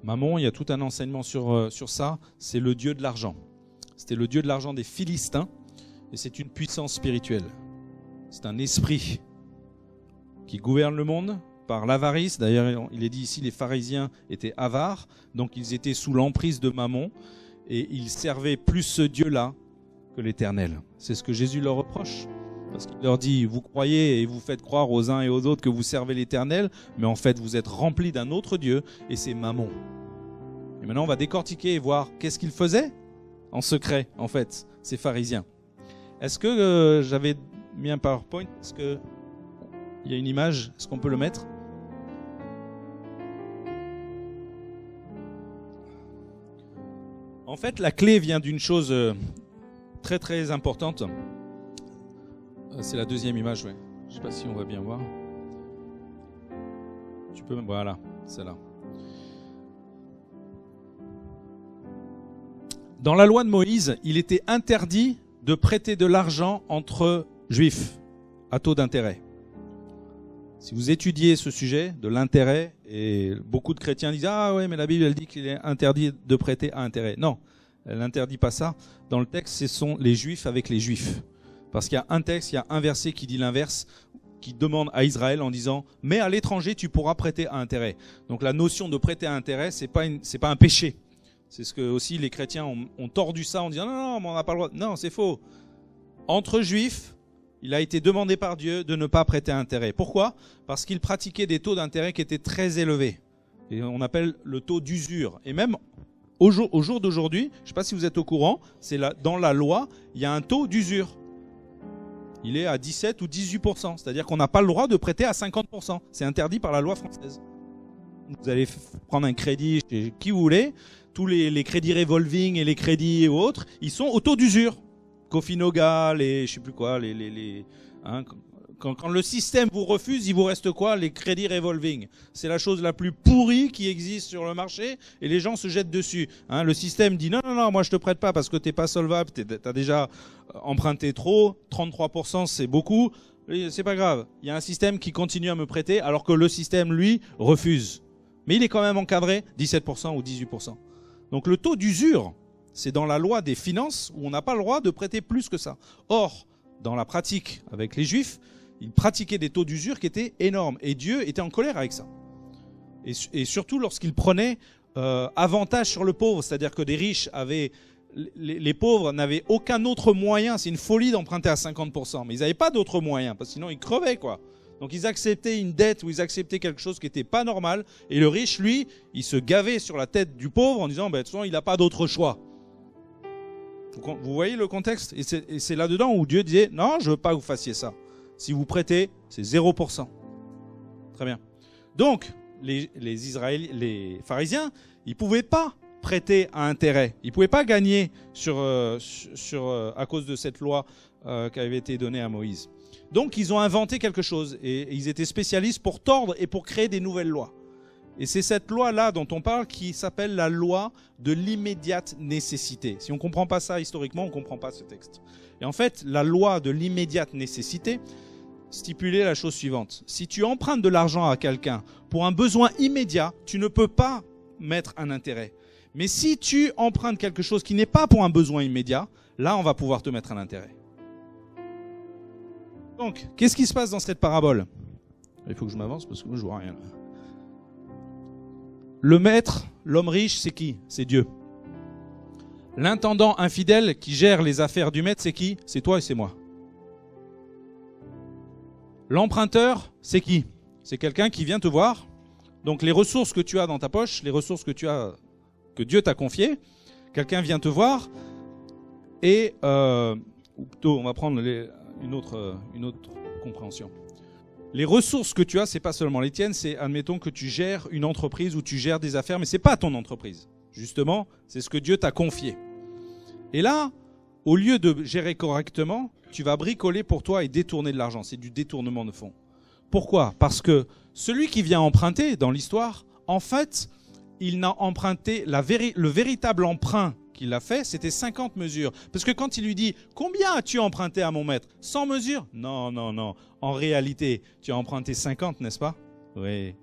Mammon, il y a tout un enseignement sur ça, c'est le dieu de l'argent. C'était le dieu de l'argent des Philistins, et c'est une puissance spirituelle. C'est un esprit qui gouverne le monde par l'avarice. D'ailleurs, il est dit ici, les pharisiens étaient avares, donc ils étaient sous l'emprise de Mammon, et ils servaient plus ce dieu-là que l'Éternel. C'est ce que Jésus leur reproche. Parce qu'il leur dit, vous croyez et vous faites croire aux uns et aux autres que vous servez l'Éternel, mais en fait vous êtes remplis d'un autre Dieu, et c'est Mammon. Et maintenant on va décortiquer et voir qu'est-ce qu'ils faisaient en secret, en fait, ces pharisiens. Est-ce que j'avais mis un PowerPoint? Est-ce qu'il y a une image? Est-ce qu'on peut le mettre? En fait, la clé vient d'une chose très très importante. C'est la deuxième image, ouais. Je ne sais pas si on va bien voir. Tu peux, voilà, celle-là. Dans la loi de Moïse, il était interdit de prêter de l'argent entre juifs à taux d'intérêt. Si vous étudiez ce sujet de l'intérêt, et beaucoup de chrétiens disent « Ah ouais, mais la Bible elle dit qu'il est interdit de prêter à intérêt ». Non, elle n'interdit pas ça. Dans le texte, ce sont les juifs avec les juifs. Parce qu'il y a un texte, il y a un verset qui dit l'inverse, qui demande à Israël en disant « Mais à l'étranger, tu pourras prêter à intérêt ». Donc la notion de prêter à intérêt, c'est pas un péché. C'est ce que aussi les chrétiens ont tordu ça en disant « Non, mais on n'a pas le droit ». Non, c'est faux. Entre juifs, il a été demandé par Dieu de ne pas prêter à intérêt. Pourquoi? Parce qu'ils pratiquaient des taux d'intérêt qui étaient très élevés. Et on appelle le taux d'usure. Et même au jour d'aujourd'hui, je ne sais pas si vous êtes au courant, dans la loi, il y a un taux d'usure. Il est à 17 ou 18%. C'est-à-dire qu'on n'a pas le droit de prêter à 50%. C'est interdit par la loi française. Vous allez prendre un crédit chez qui vous voulez. Tous les crédits revolving et les crédits et autres, ils sont au taux d'usure. Cofinoga, je sais plus quoi, hein, quand le système vous refuse, il vous reste quoi? Les crédits revolving. C'est la chose la plus pourrie qui existe sur le marché et les gens se jettent dessus. Hein, le système dit non, moi je te prête pas parce que t'es pas solvable, t'as déjà emprunté trop, 33% c'est beaucoup, c'est pas grave. Il y a un système qui continue à me prêter alors que le système, lui, refuse. Mais il est quand même encadré 17% ou 18%. Donc le taux d'usure, c'est dans la loi des finances où on n'a pas le droit de prêter plus que ça. Or, dans la pratique avec les Juifs, ils pratiquaient des taux d'usure qui étaient énormes. Et Dieu était en colère avec ça. Et surtout lorsqu'il prenait avantage sur le pauvre, c'est-à-dire que des riches avaient... Les pauvres n'avaient aucun autre moyen, c'est une folie d'emprunter à 50%, mais ils n'avaient pas d'autre moyen, parce que sinon ils crevaient, quoi. Donc ils acceptaient une dette ou ils acceptaient quelque chose qui n'était pas normal, et le riche, lui, il se gavait sur la tête du pauvre en disant, de toute façon, il n'a pas d'autre choix. Vous voyez le contexte? Et c'est là-dedans où Dieu disait, non, je ne veux pas que vous fassiez ça. Si vous prêtez, c'est 0%. Très bien. Donc, les pharisiens, ils ne pouvaient pas prêter à intérêt. Ils ne pouvaient pas gagner à cause de cette loi qui avait été donnée à Moïse. Donc, ils ont inventé quelque chose. Et ils étaient spécialistes pour tordre et pour créer des nouvelles lois. Et c'est cette loi-là dont on parle qui s'appelle la loi de l'immédiate nécessité. Si on ne comprend pas ça historiquement, on ne comprend pas ce texte. Et en fait, la loi de l'immédiate nécessité stipulait la chose suivante. Si tu empruntes de l'argent à quelqu'un pour un besoin immédiat, tu ne peux pas mettre un intérêt. Mais si tu empruntes quelque chose qui n'est pas pour un besoin immédiat, là, on va pouvoir te mettre un intérêt. Donc, qu'est-ce qui se passe dans cette parabole? Il faut que je m'avance parce que moi, je vois rien. Le maître, l'homme riche, c'est qui? C'est Dieu. L'intendant infidèle qui gère les affaires du maître, c'est qui? C'est toi et c'est moi. L'emprunteur, c'est qui? C'est quelqu'un qui vient te voir. Donc les ressources que tu as dans ta poche, les ressources que Dieu t'a confiées, quelqu'un vient te voir et ou plutôt on va prendre une autre compréhension. Les ressources que tu as, c'est pas seulement les tiennes, c'est admettons que tu gères une entreprise ou tu gères des affaires, mais c'est pas ton entreprise. Justement, c'est ce que Dieu t'a confié. Et là, au lieu de gérer correctement, tu vas bricoler pour toi et détourner de l'argent. C'est du détournement de fonds. Pourquoi? Parce que celui qui vient emprunter dans l'histoire, en fait, il n'a emprunté le véritable emprunt qu'il a fait, c'était 50 mesures. Parce que quand il lui dit « Combien as-tu emprunté à mon maître » 100 mesures? Non, non, non. En réalité, tu as emprunté 50, n'est-ce pas? Oui.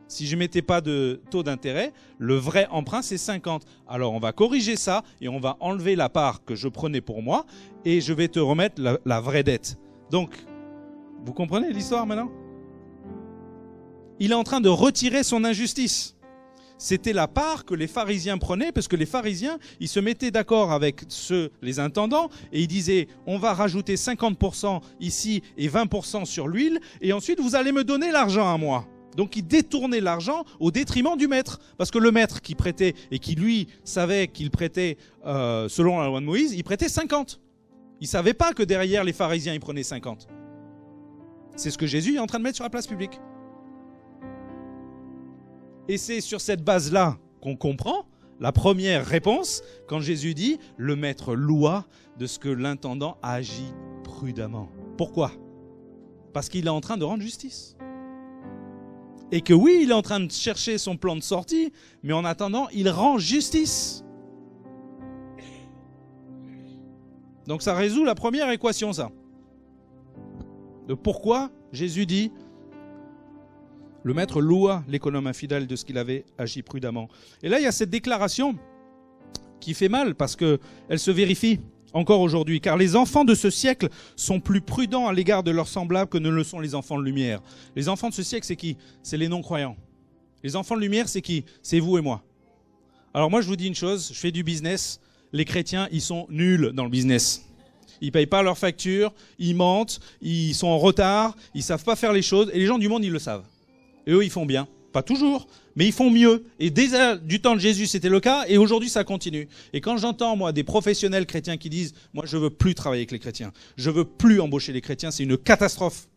Si je ne mettais pas de taux d'intérêt, le vrai emprunt, c'est 50. Alors, on va corriger ça et on va enlever la part que je prenais pour moi et je vais te remettre la vraie dette. Donc, vous comprenez l'histoire maintenant? Il est en train de retirer son injustice. C'était la part que les pharisiens prenaient parce que les pharisiens, ils se mettaient d'accord avec les intendants et ils disaient on va rajouter 50% ici et 20% sur l'huile et ensuite vous allez me donner l'argent à moi. Donc ils détournaient l'argent au détriment du maître. Parce que le maître qui prêtait et qui lui savait qu'il prêtait selon la loi de Moïse, il prêtait 50. Il ne savait pas que derrière les pharisiens, ils prenaient 50. C'est ce que Jésus est en train de mettre sur la place publique. Et c'est sur cette base-là qu'on comprend la première réponse quand Jésus dit « Le maître loua de ce que l'intendant agit prudemment ». Pourquoi? Parce qu'il est en train de rendre justice. Et que oui, il est en train de chercher son plan de sortie, mais en attendant, il rend justice. Donc ça résout la première équation, ça. De pourquoi Jésus dit le maître loua l'économe infidèle de ce qu'il avait agi prudemment. Et là, il y a cette déclaration qui fait mal parce qu'elle se vérifie encore aujourd'hui. Car les enfants de ce siècle sont plus prudents à l'égard de leurs semblables que ne le sont les enfants de lumière. Les enfants de ce siècle, c'est qui? C'est les non-croyants. Les enfants de lumière, c'est qui? C'est vous et moi. Alors moi, je vous dis une chose, je fais du business. Les chrétiens, ils sont nuls dans le business. Ils ne payent pas leurs factures, ils mentent, ils sont en retard, ils ne savent pas faire les choses. Et les gens du monde, ils le savent. Et eux, ils font bien. Pas toujours, mais ils font mieux. Et dès du temps de Jésus, c'était le cas, et aujourd'hui, ça continue. Et quand j'entends, moi, des professionnels chrétiens qui disent « Moi, je veux plus travailler avec les chrétiens. Je veux plus embaucher les chrétiens. » C'est une catastrophe.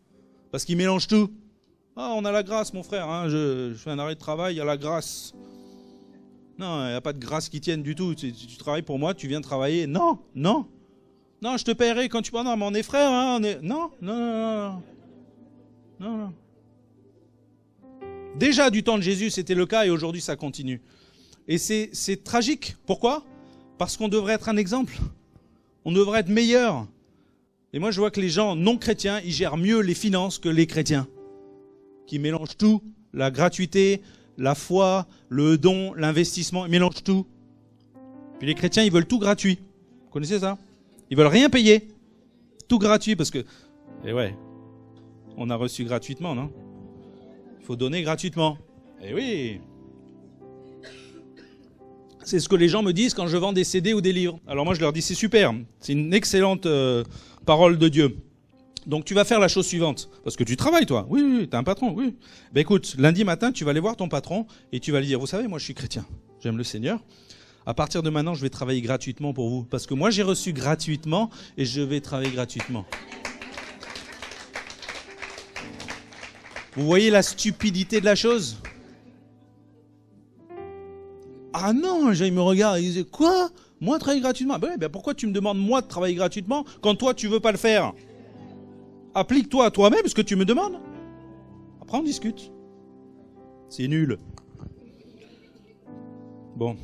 Parce qu'ils mélangent tout. « Ah, on a la grâce, mon frère. Hein, je fais un arrêt de travail, il y a la grâce. » Non, il n'y a pas de grâce qui tienne du tout. Tu travailles pour moi, tu viens travailler. Non, non. Non, je te paierai quand tu prends. Non, mais on est frères. Hein, on est... Non, non, non, non. Non, non. Déjà du temps de Jésus, c'était le cas et aujourd'hui, ça continue. Et c'est tragique. Pourquoi? Parce qu'on devrait être un exemple. On devrait être meilleur. Et moi, je vois que les gens non chrétiens, ils gèrent mieux les finances que les chrétiens. Qui mélangent tout. La gratuité, la foi, le don, l'investissement. Ils mélangent tout. Puis les chrétiens, ils veulent tout gratuit. Vous connaissez ça? Ils veulent rien payer. Tout gratuit parce que... Et ouais, on a reçu gratuitement, non? Il faut donner gratuitement. Eh oui. C'est ce que les gens me disent quand je vends des CD ou des livres. Alors moi je leur dis c'est super, c'est une excellente parole de Dieu. Donc tu vas faire la chose suivante, parce que tu travailles toi. Oui, oui, t'es un patron, oui. Ben écoute, lundi matin tu vas aller voir ton patron et tu vas lui dire, vous savez, moi je suis chrétien, j'aime le Seigneur. À partir de maintenant je vais travailler gratuitement pour vous, parce que moi j'ai reçu gratuitement et je vais travailler gratuitement. Vous voyez la stupidité de la chose? Ah non, il me regarde, il dit quoi? Moi travailler gratuitement? Ben pourquoi tu me demandes moi de travailler gratuitement quand toi tu veux pas le faire? Applique-toi à toi-même ce que tu me demandes. Après on discute. C'est nul. Bon.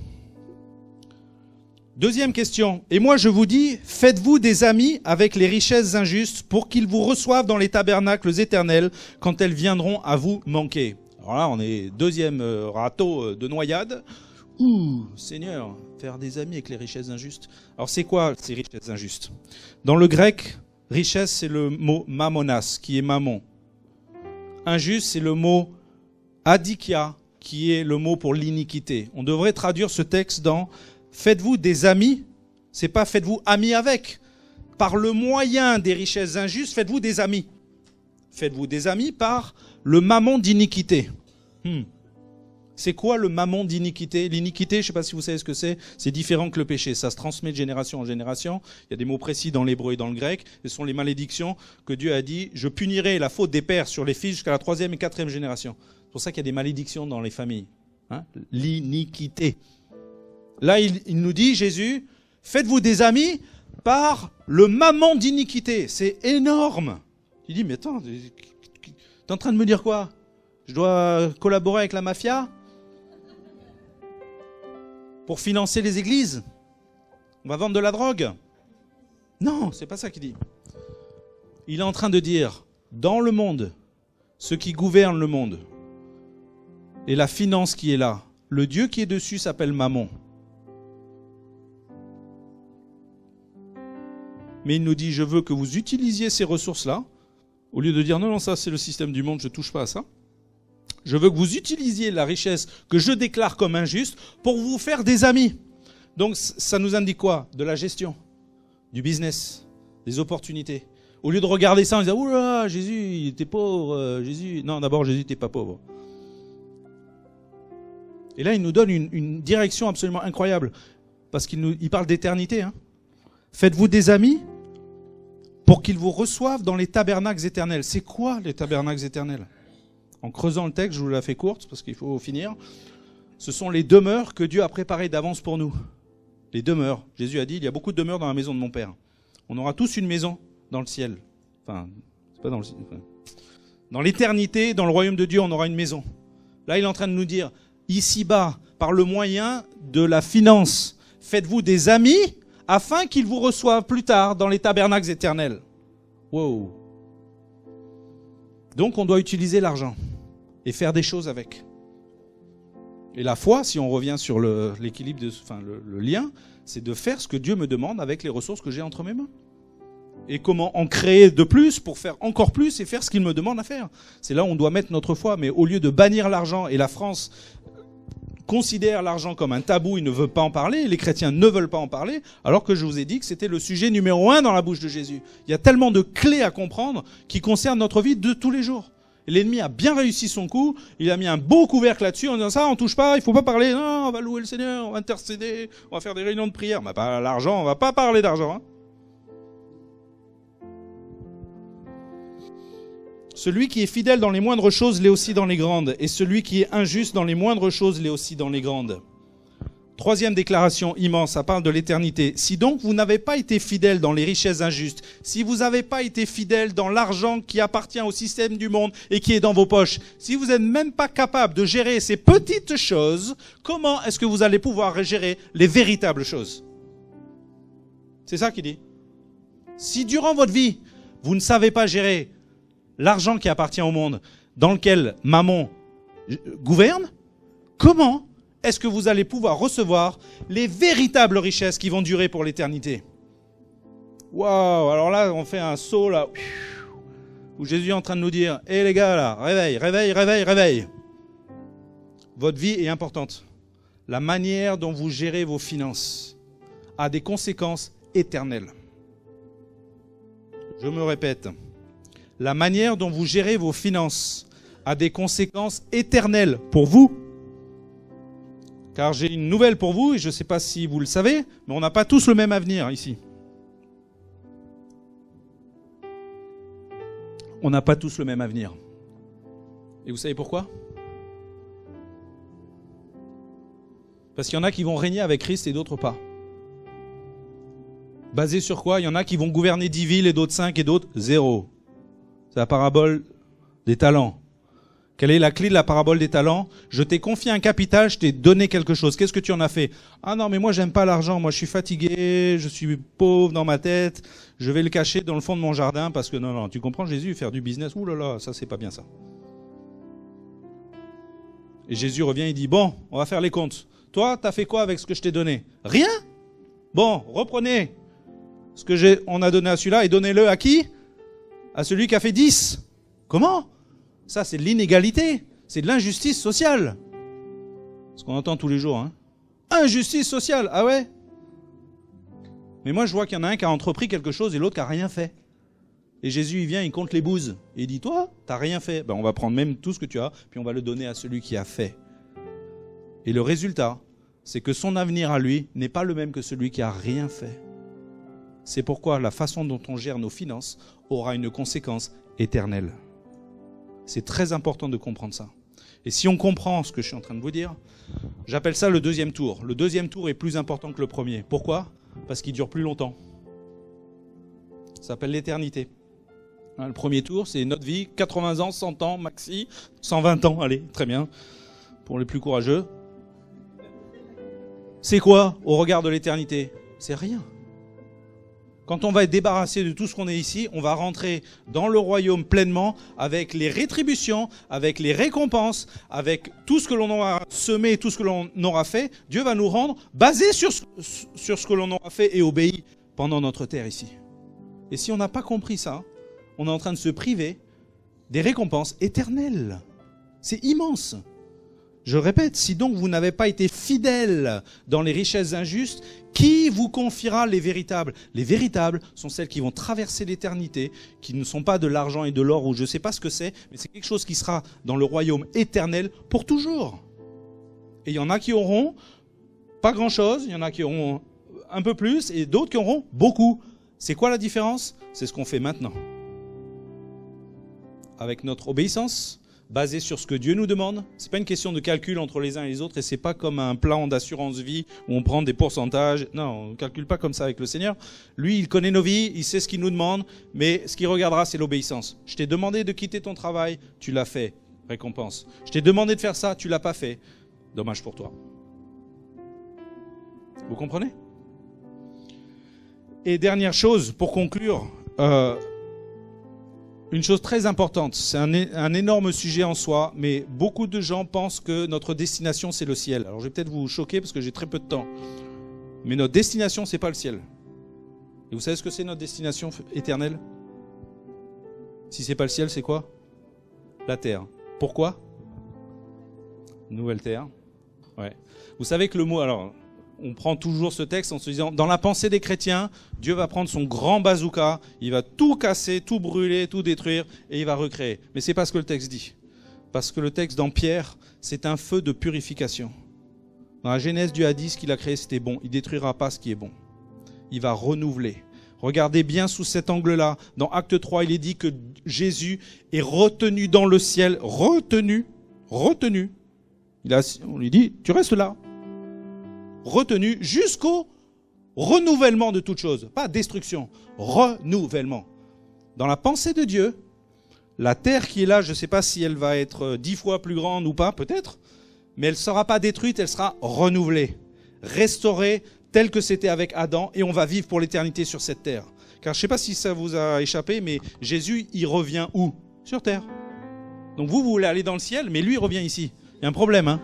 Deuxième question. Et moi je vous dis, faites-vous des amis avec les richesses injustes pour qu'ils vous reçoivent dans les tabernacles éternels quand elles viendront à vous manquer. Alors là, on est deuxième râteau de noyade. Ouh, Seigneur, faire des amis avec les richesses injustes. Alors c'est quoi ces richesses injustes? Dans le grec, richesse, c'est le mot mammonas, qui est mammon. Injuste, c'est le mot adikia, qui est le mot pour l'iniquité. On devrait traduire ce texte dans « faites-vous des amis », c'est pas « faites-vous amis avec ». Par le moyen des richesses injustes, faites-vous des amis. Faites-vous des amis par le mammon d'iniquité. C'est quoi le mammon d'iniquité? L'iniquité, je ne sais pas si vous savez ce que c'est différent que le péché. Ça se transmet de génération en génération. Il y a des mots précis dans l'hébreu et dans le grec. Ce sont les malédictions que Dieu a dit. Je punirai la faute des pères sur les fils jusqu'à la 3e et 4e génération. C'est pour ça qu'il y a des malédictions dans les familles. Hein? L'iniquité. Là, il nous dit, Jésus, faites-vous des amis par le mammon d'iniquité. C'est énorme. Il dit, mais attends, t'es en train de me dire quoi? Je dois collaborer avec la mafia pour financer les églises? On va vendre de la drogue? Non, c'est pas ça qu'il dit. Il est en train de dire, dans le monde, ceux qui gouvernent le monde, et la finance qui est là, le Dieu qui est dessus s'appelle Mammon. Mais il nous dit, je veux que vous utilisiez ces ressources-là, au lieu de dire, non, ça c'est le système du monde, je ne touche pas à ça. Je veux que vous utilisiez la richesse que je déclare comme injuste pour vous faire des amis. Donc ça nous indique quoi? De la gestion, du business, des opportunités. Au lieu de regarder ça en disant, oula, Jésus, t'es pauvre, Jésus. Non, d'abord, Jésus, t'es pas pauvre. Et là, il nous donne une direction absolument incroyable. Parce qu'il parle d'éternité. Hein. Faites-vous des amis pour qu'ils vous reçoivent dans les tabernacles éternels. C'est quoi les tabernacles éternels? En creusant le texte, je vous la fais courte parce qu'il faut finir. Ce sont les demeures que Dieu a préparées d'avance pour nous. Les demeures. Jésus a dit, il y a beaucoup de demeures dans la maison de mon Père. On aura tous une maison dans le ciel. Enfin, c'est pas dans le ciel. Enfin, dans l'éternité, dans le royaume de Dieu, on aura une maison. Là, il est en train de nous dire, ici-bas, par le moyen de la finance, faites-vous des amis afin qu'ils vous reçoivent plus tard dans les tabernacles éternels. Wow. Donc, on doit utiliser l'argent et faire des choses avec. Et la foi, si on revient sur l'équilibre, le lien, c'est de faire ce que Dieu me demande avec les ressources que j'ai entre mes mains. Et comment en créer de plus pour faire encore plus et faire ce qu'il me demande à faire. C'est là où on doit mettre notre foi. Mais au lieu de bannir l'argent, et la France considère l'argent comme un tabou, il ne veut pas en parler, les chrétiens ne veulent pas en parler, alors que je vous ai dit que c'était le sujet numéro 1 dans la bouche de Jésus. Il y a tellement de clés à comprendre qui concernent notre vie de tous les jours. L'ennemi a bien réussi son coup, il a mis un beau couvercle là-dessus en disant ça, on touche pas, il faut pas parler, non, on va louer le Seigneur, on va intercéder, on va faire des réunions de prière. Mais pas l'argent, on va pas parler d'argent. Hein. Celui qui est fidèle dans les moindres choses l'est aussi dans les grandes, et celui qui est injuste dans les moindres choses l'est aussi dans les grandes. Troisième déclaration immense, ça parle de l'éternité. Si donc vous n'avez pas été fidèle dans les richesses injustes, si vous n'avez pas été fidèle dans l'argent qui appartient au système du monde et qui est dans vos poches, si vous n'êtes même pas capable de gérer ces petites choses, comment est-ce que vous allez pouvoir gérer les véritables choses? C'est ça qu'il dit. Si durant votre vie, vous ne savez pas gérer l'argent qui appartient au monde, dans lequel Mammon gouverne, comment est-ce que vous allez pouvoir recevoir les véritables richesses qui vont durer pour l'éternité? Waouh! Alors là, on fait un saut là, où Jésus est en train de nous dire, hé les gars là, réveille, réveille, réveille, réveille. Votre vie est importante. La manière dont vous gérez vos finances a des conséquences éternelles. Je me répète. La manière dont vous gérez vos finances a des conséquences éternelles pour vous. Car j'ai une nouvelle pour vous, et je ne sais pas si vous le savez, mais on n'a pas tous le même avenir ici. On n'a pas tous le même avenir. Et vous savez pourquoi? Parce qu'il y en a qui vont régner avec Christ et d'autres pas. Basé sur quoi? Il y en a qui vont gouverner 10 villes et d'autres 5 et d'autres 0. C'est la parabole des talents. Quelle est la clé de la parabole des talents? Je t'ai confié un capital, je t'ai donné quelque chose. Qu'est-ce que tu en as fait? Ah non, mais moi j'aime pas l'argent, moi je suis fatigué, je suis pauvre dans ma tête, je vais le cacher dans le fond de mon jardin parce que non, tu comprends Jésus, faire du business, ouh là là, ça c'est pas bien ça. Et Jésus revient et dit, bon, on va faire les comptes. Toi, tu as fait quoi avec ce que je t'ai donné? Rien? Bon, reprenez ce que on a donné à celui-là et donnez-le à qui? À celui qui a fait 10. Comment? Ça, c'est de l'inégalité. C'est de l'injustice sociale. Ce qu'on entend tous les jours. Hein. Injustice sociale, ah ouais? Mais moi, je vois qu'il y en a un qui a entrepris quelque chose et l'autre qui n'a rien fait. Et Jésus, il vient, il compte les bouses. Et il dit, toi, tu n'as rien fait. Ben, on va prendre même tout ce que tu as, puis on va le donner à celui qui a fait. Et le résultat, c'est que son avenir à lui n'est pas le même que celui qui n'a rien fait. C'est pourquoi la façon dont on gère nos finances aura une conséquence éternelle. C'est très important de comprendre ça. Et si on comprend ce que je suis en train de vous dire, j'appelle ça le deuxième tour. Le deuxième tour est plus important que le premier. Pourquoi? Parce qu'il dure plus longtemps. Ça s'appelle l'éternité. Le premier tour, c'est notre vie, 80 ans, 100 ans, maxi, 120 ans, allez, très bien, pour les plus courageux. C'est quoi au regard de l'éternité? C'est rien. Quand on va être débarrassé de tout ce qu'on est ici, on va rentrer dans le royaume pleinement avec les rétributions, avec les récompenses, avec tout ce que l'on aura semé, tout ce que l'on aura fait. Dieu va nous rendre basé sur ce que l'on aura fait et obéi pendant notre terre ici. Et si on n'a pas compris ça, on est en train de se priver des récompenses éternelles. C'est immense. Je répète, si donc vous n'avez pas été fidèle dans les richesses injustes, qui vous confiera les véritables? Les véritables sont celles qui vont traverser l'éternité, qui ne sont pas de l'argent et de l'or ou je ne sais pas ce que c'est, mais c'est quelque chose qui sera dans le royaume éternel pour toujours. Et il y en a qui auront pas grand-chose, il y en a qui auront un peu plus et d'autres qui auront beaucoup. C'est quoi la différence? C'est ce qu'on fait maintenant. Avec notre obéissance, basé sur ce que Dieu nous demande. Ce n'est pas une question de calcul entre les uns et les autres et ce n'est pas comme un plan d'assurance vie où on prend des pourcentages. Non, on ne calcule pas comme ça avec le Seigneur. Lui, il connaît nos vies, il sait ce qu'il nous demande, mais ce qu'il regardera, c'est l'obéissance. Je t'ai demandé de quitter ton travail, tu l'as fait, récompense. Je t'ai demandé de faire ça, tu ne l'as pas fait. Dommage pour toi. Vous comprenez? Et dernière chose, pour conclure, une chose très importante, c'est un énorme sujet en soi, mais beaucoup de gens pensent que notre destination, c'est le ciel. Alors je vais peut-être vous choquer parce que j'ai très peu de temps. Mais notre destination, c'est pas le ciel. Et vous savez ce que c'est notre destination éternelle? Si c'est pas le ciel, c'est quoi? La terre. Pourquoi? Nouvelle terre. Ouais. Vous savez que le mot... Alors, on prend toujours ce texte en se disant, dans la pensée des chrétiens, Dieu va prendre son grand bazooka, il va tout casser, tout brûler, tout détruire, et il va recréer. Mais c'est pas ce que le texte dit. Parce que le texte dans Pierre, c'est un feu de purification. Dans la Genèse, Dieu a dit ce qu'il a créé, c'était bon. Il ne détruira pas ce qui est bon. Il va renouveler. Regardez bien sous cet angle-là. Dans Acte 3, il est dit que Jésus est retenu dans le ciel. Retenu. On lui dit, tu restes là. Retenu jusqu'au renouvellement de toute chose. Pas destruction, renouvellement. Dans la pensée de Dieu, la terre qui est là, je ne sais pas si elle va être 10 fois plus grande ou pas, peut-être, mais elle ne sera pas détruite, elle sera renouvelée, restaurée telle que c'était avec Adam, et on va vivre pour l'éternité sur cette terre. Car je ne sais pas si ça vous a échappé, mais Jésus, il revient où? Sur terre. Donc vous voulez aller dans le ciel, mais lui, il revient ici. Il y a un problème, hein?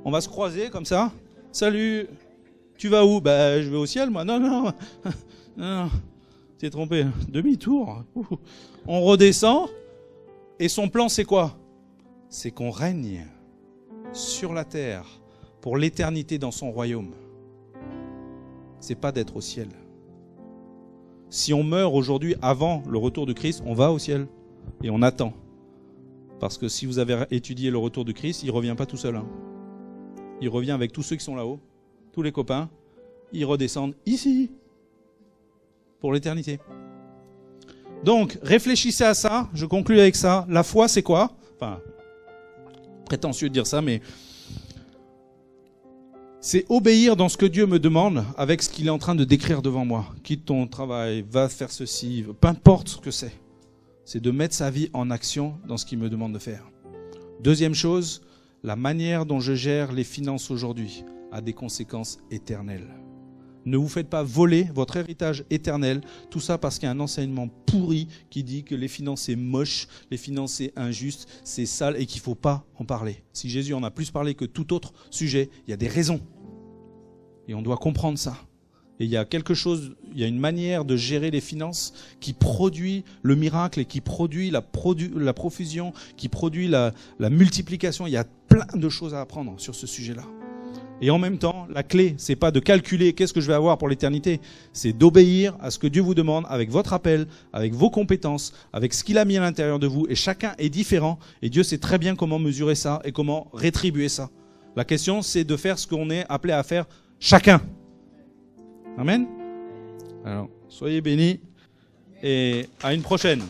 On va se croiser comme ça. Salut, tu vas où? Ben, je vais au ciel, moi. Non, t'es trompé. Demi-tour. On redescend. Et son plan, c'est quoi? C'est qu'on règne sur la terre pour l'éternité dans son royaume. C'est pas d'être au ciel. Si on meurt aujourd'hui avant le retour de Christ, on va au ciel. Et on attend. Parce que si vous avez étudié le retour de Christ, il ne revient pas tout seul. Hein. Il revient avec tous ceux qui sont là-haut, tous les copains. Ils redescendent ici pour l'éternité. Donc, réfléchissez à ça. Je conclue avec ça. La foi, c'est quoi? Enfin, prétentieux de dire ça, mais c'est obéir dans ce que Dieu me demande avec ce qu'il est en train de décrire devant moi. Quitte ton travail, va faire ceci, peu importe ce que c'est. C'est de mettre sa vie en action dans ce qu'il me demande de faire. Deuxième chose, la manière dont je gère les finances aujourd'hui a des conséquences éternelles. Ne vous faites pas voler votre héritage éternel. Tout ça parce qu'il y a un enseignement pourri qui dit que les finances c'est moche, les finances c'est injuste, c'est sale et qu'il ne faut pas en parler. Si Jésus en a plus parlé que tout autre sujet, il y a des raisons. Et on doit comprendre ça. Et il y a quelque chose, il y a une manière de gérer les finances qui produit le miracle et qui produit la profusion, qui produit la multiplication. Il y a plein de choses à apprendre sur ce sujet-là. Et en même temps, la clé, c'est pas de calculer qu'est-ce que je vais avoir pour l'éternité, c'est d'obéir à ce que Dieu vous demande avec votre appel, avec vos compétences, avec ce qu'il a mis à l'intérieur de vous. Et chacun est différent. Et Dieu sait très bien comment mesurer ça et comment rétribuer ça. La question, c'est de faire ce qu'on est appelé à faire chacun. Amen. Alors, soyez bénis et à une prochaine.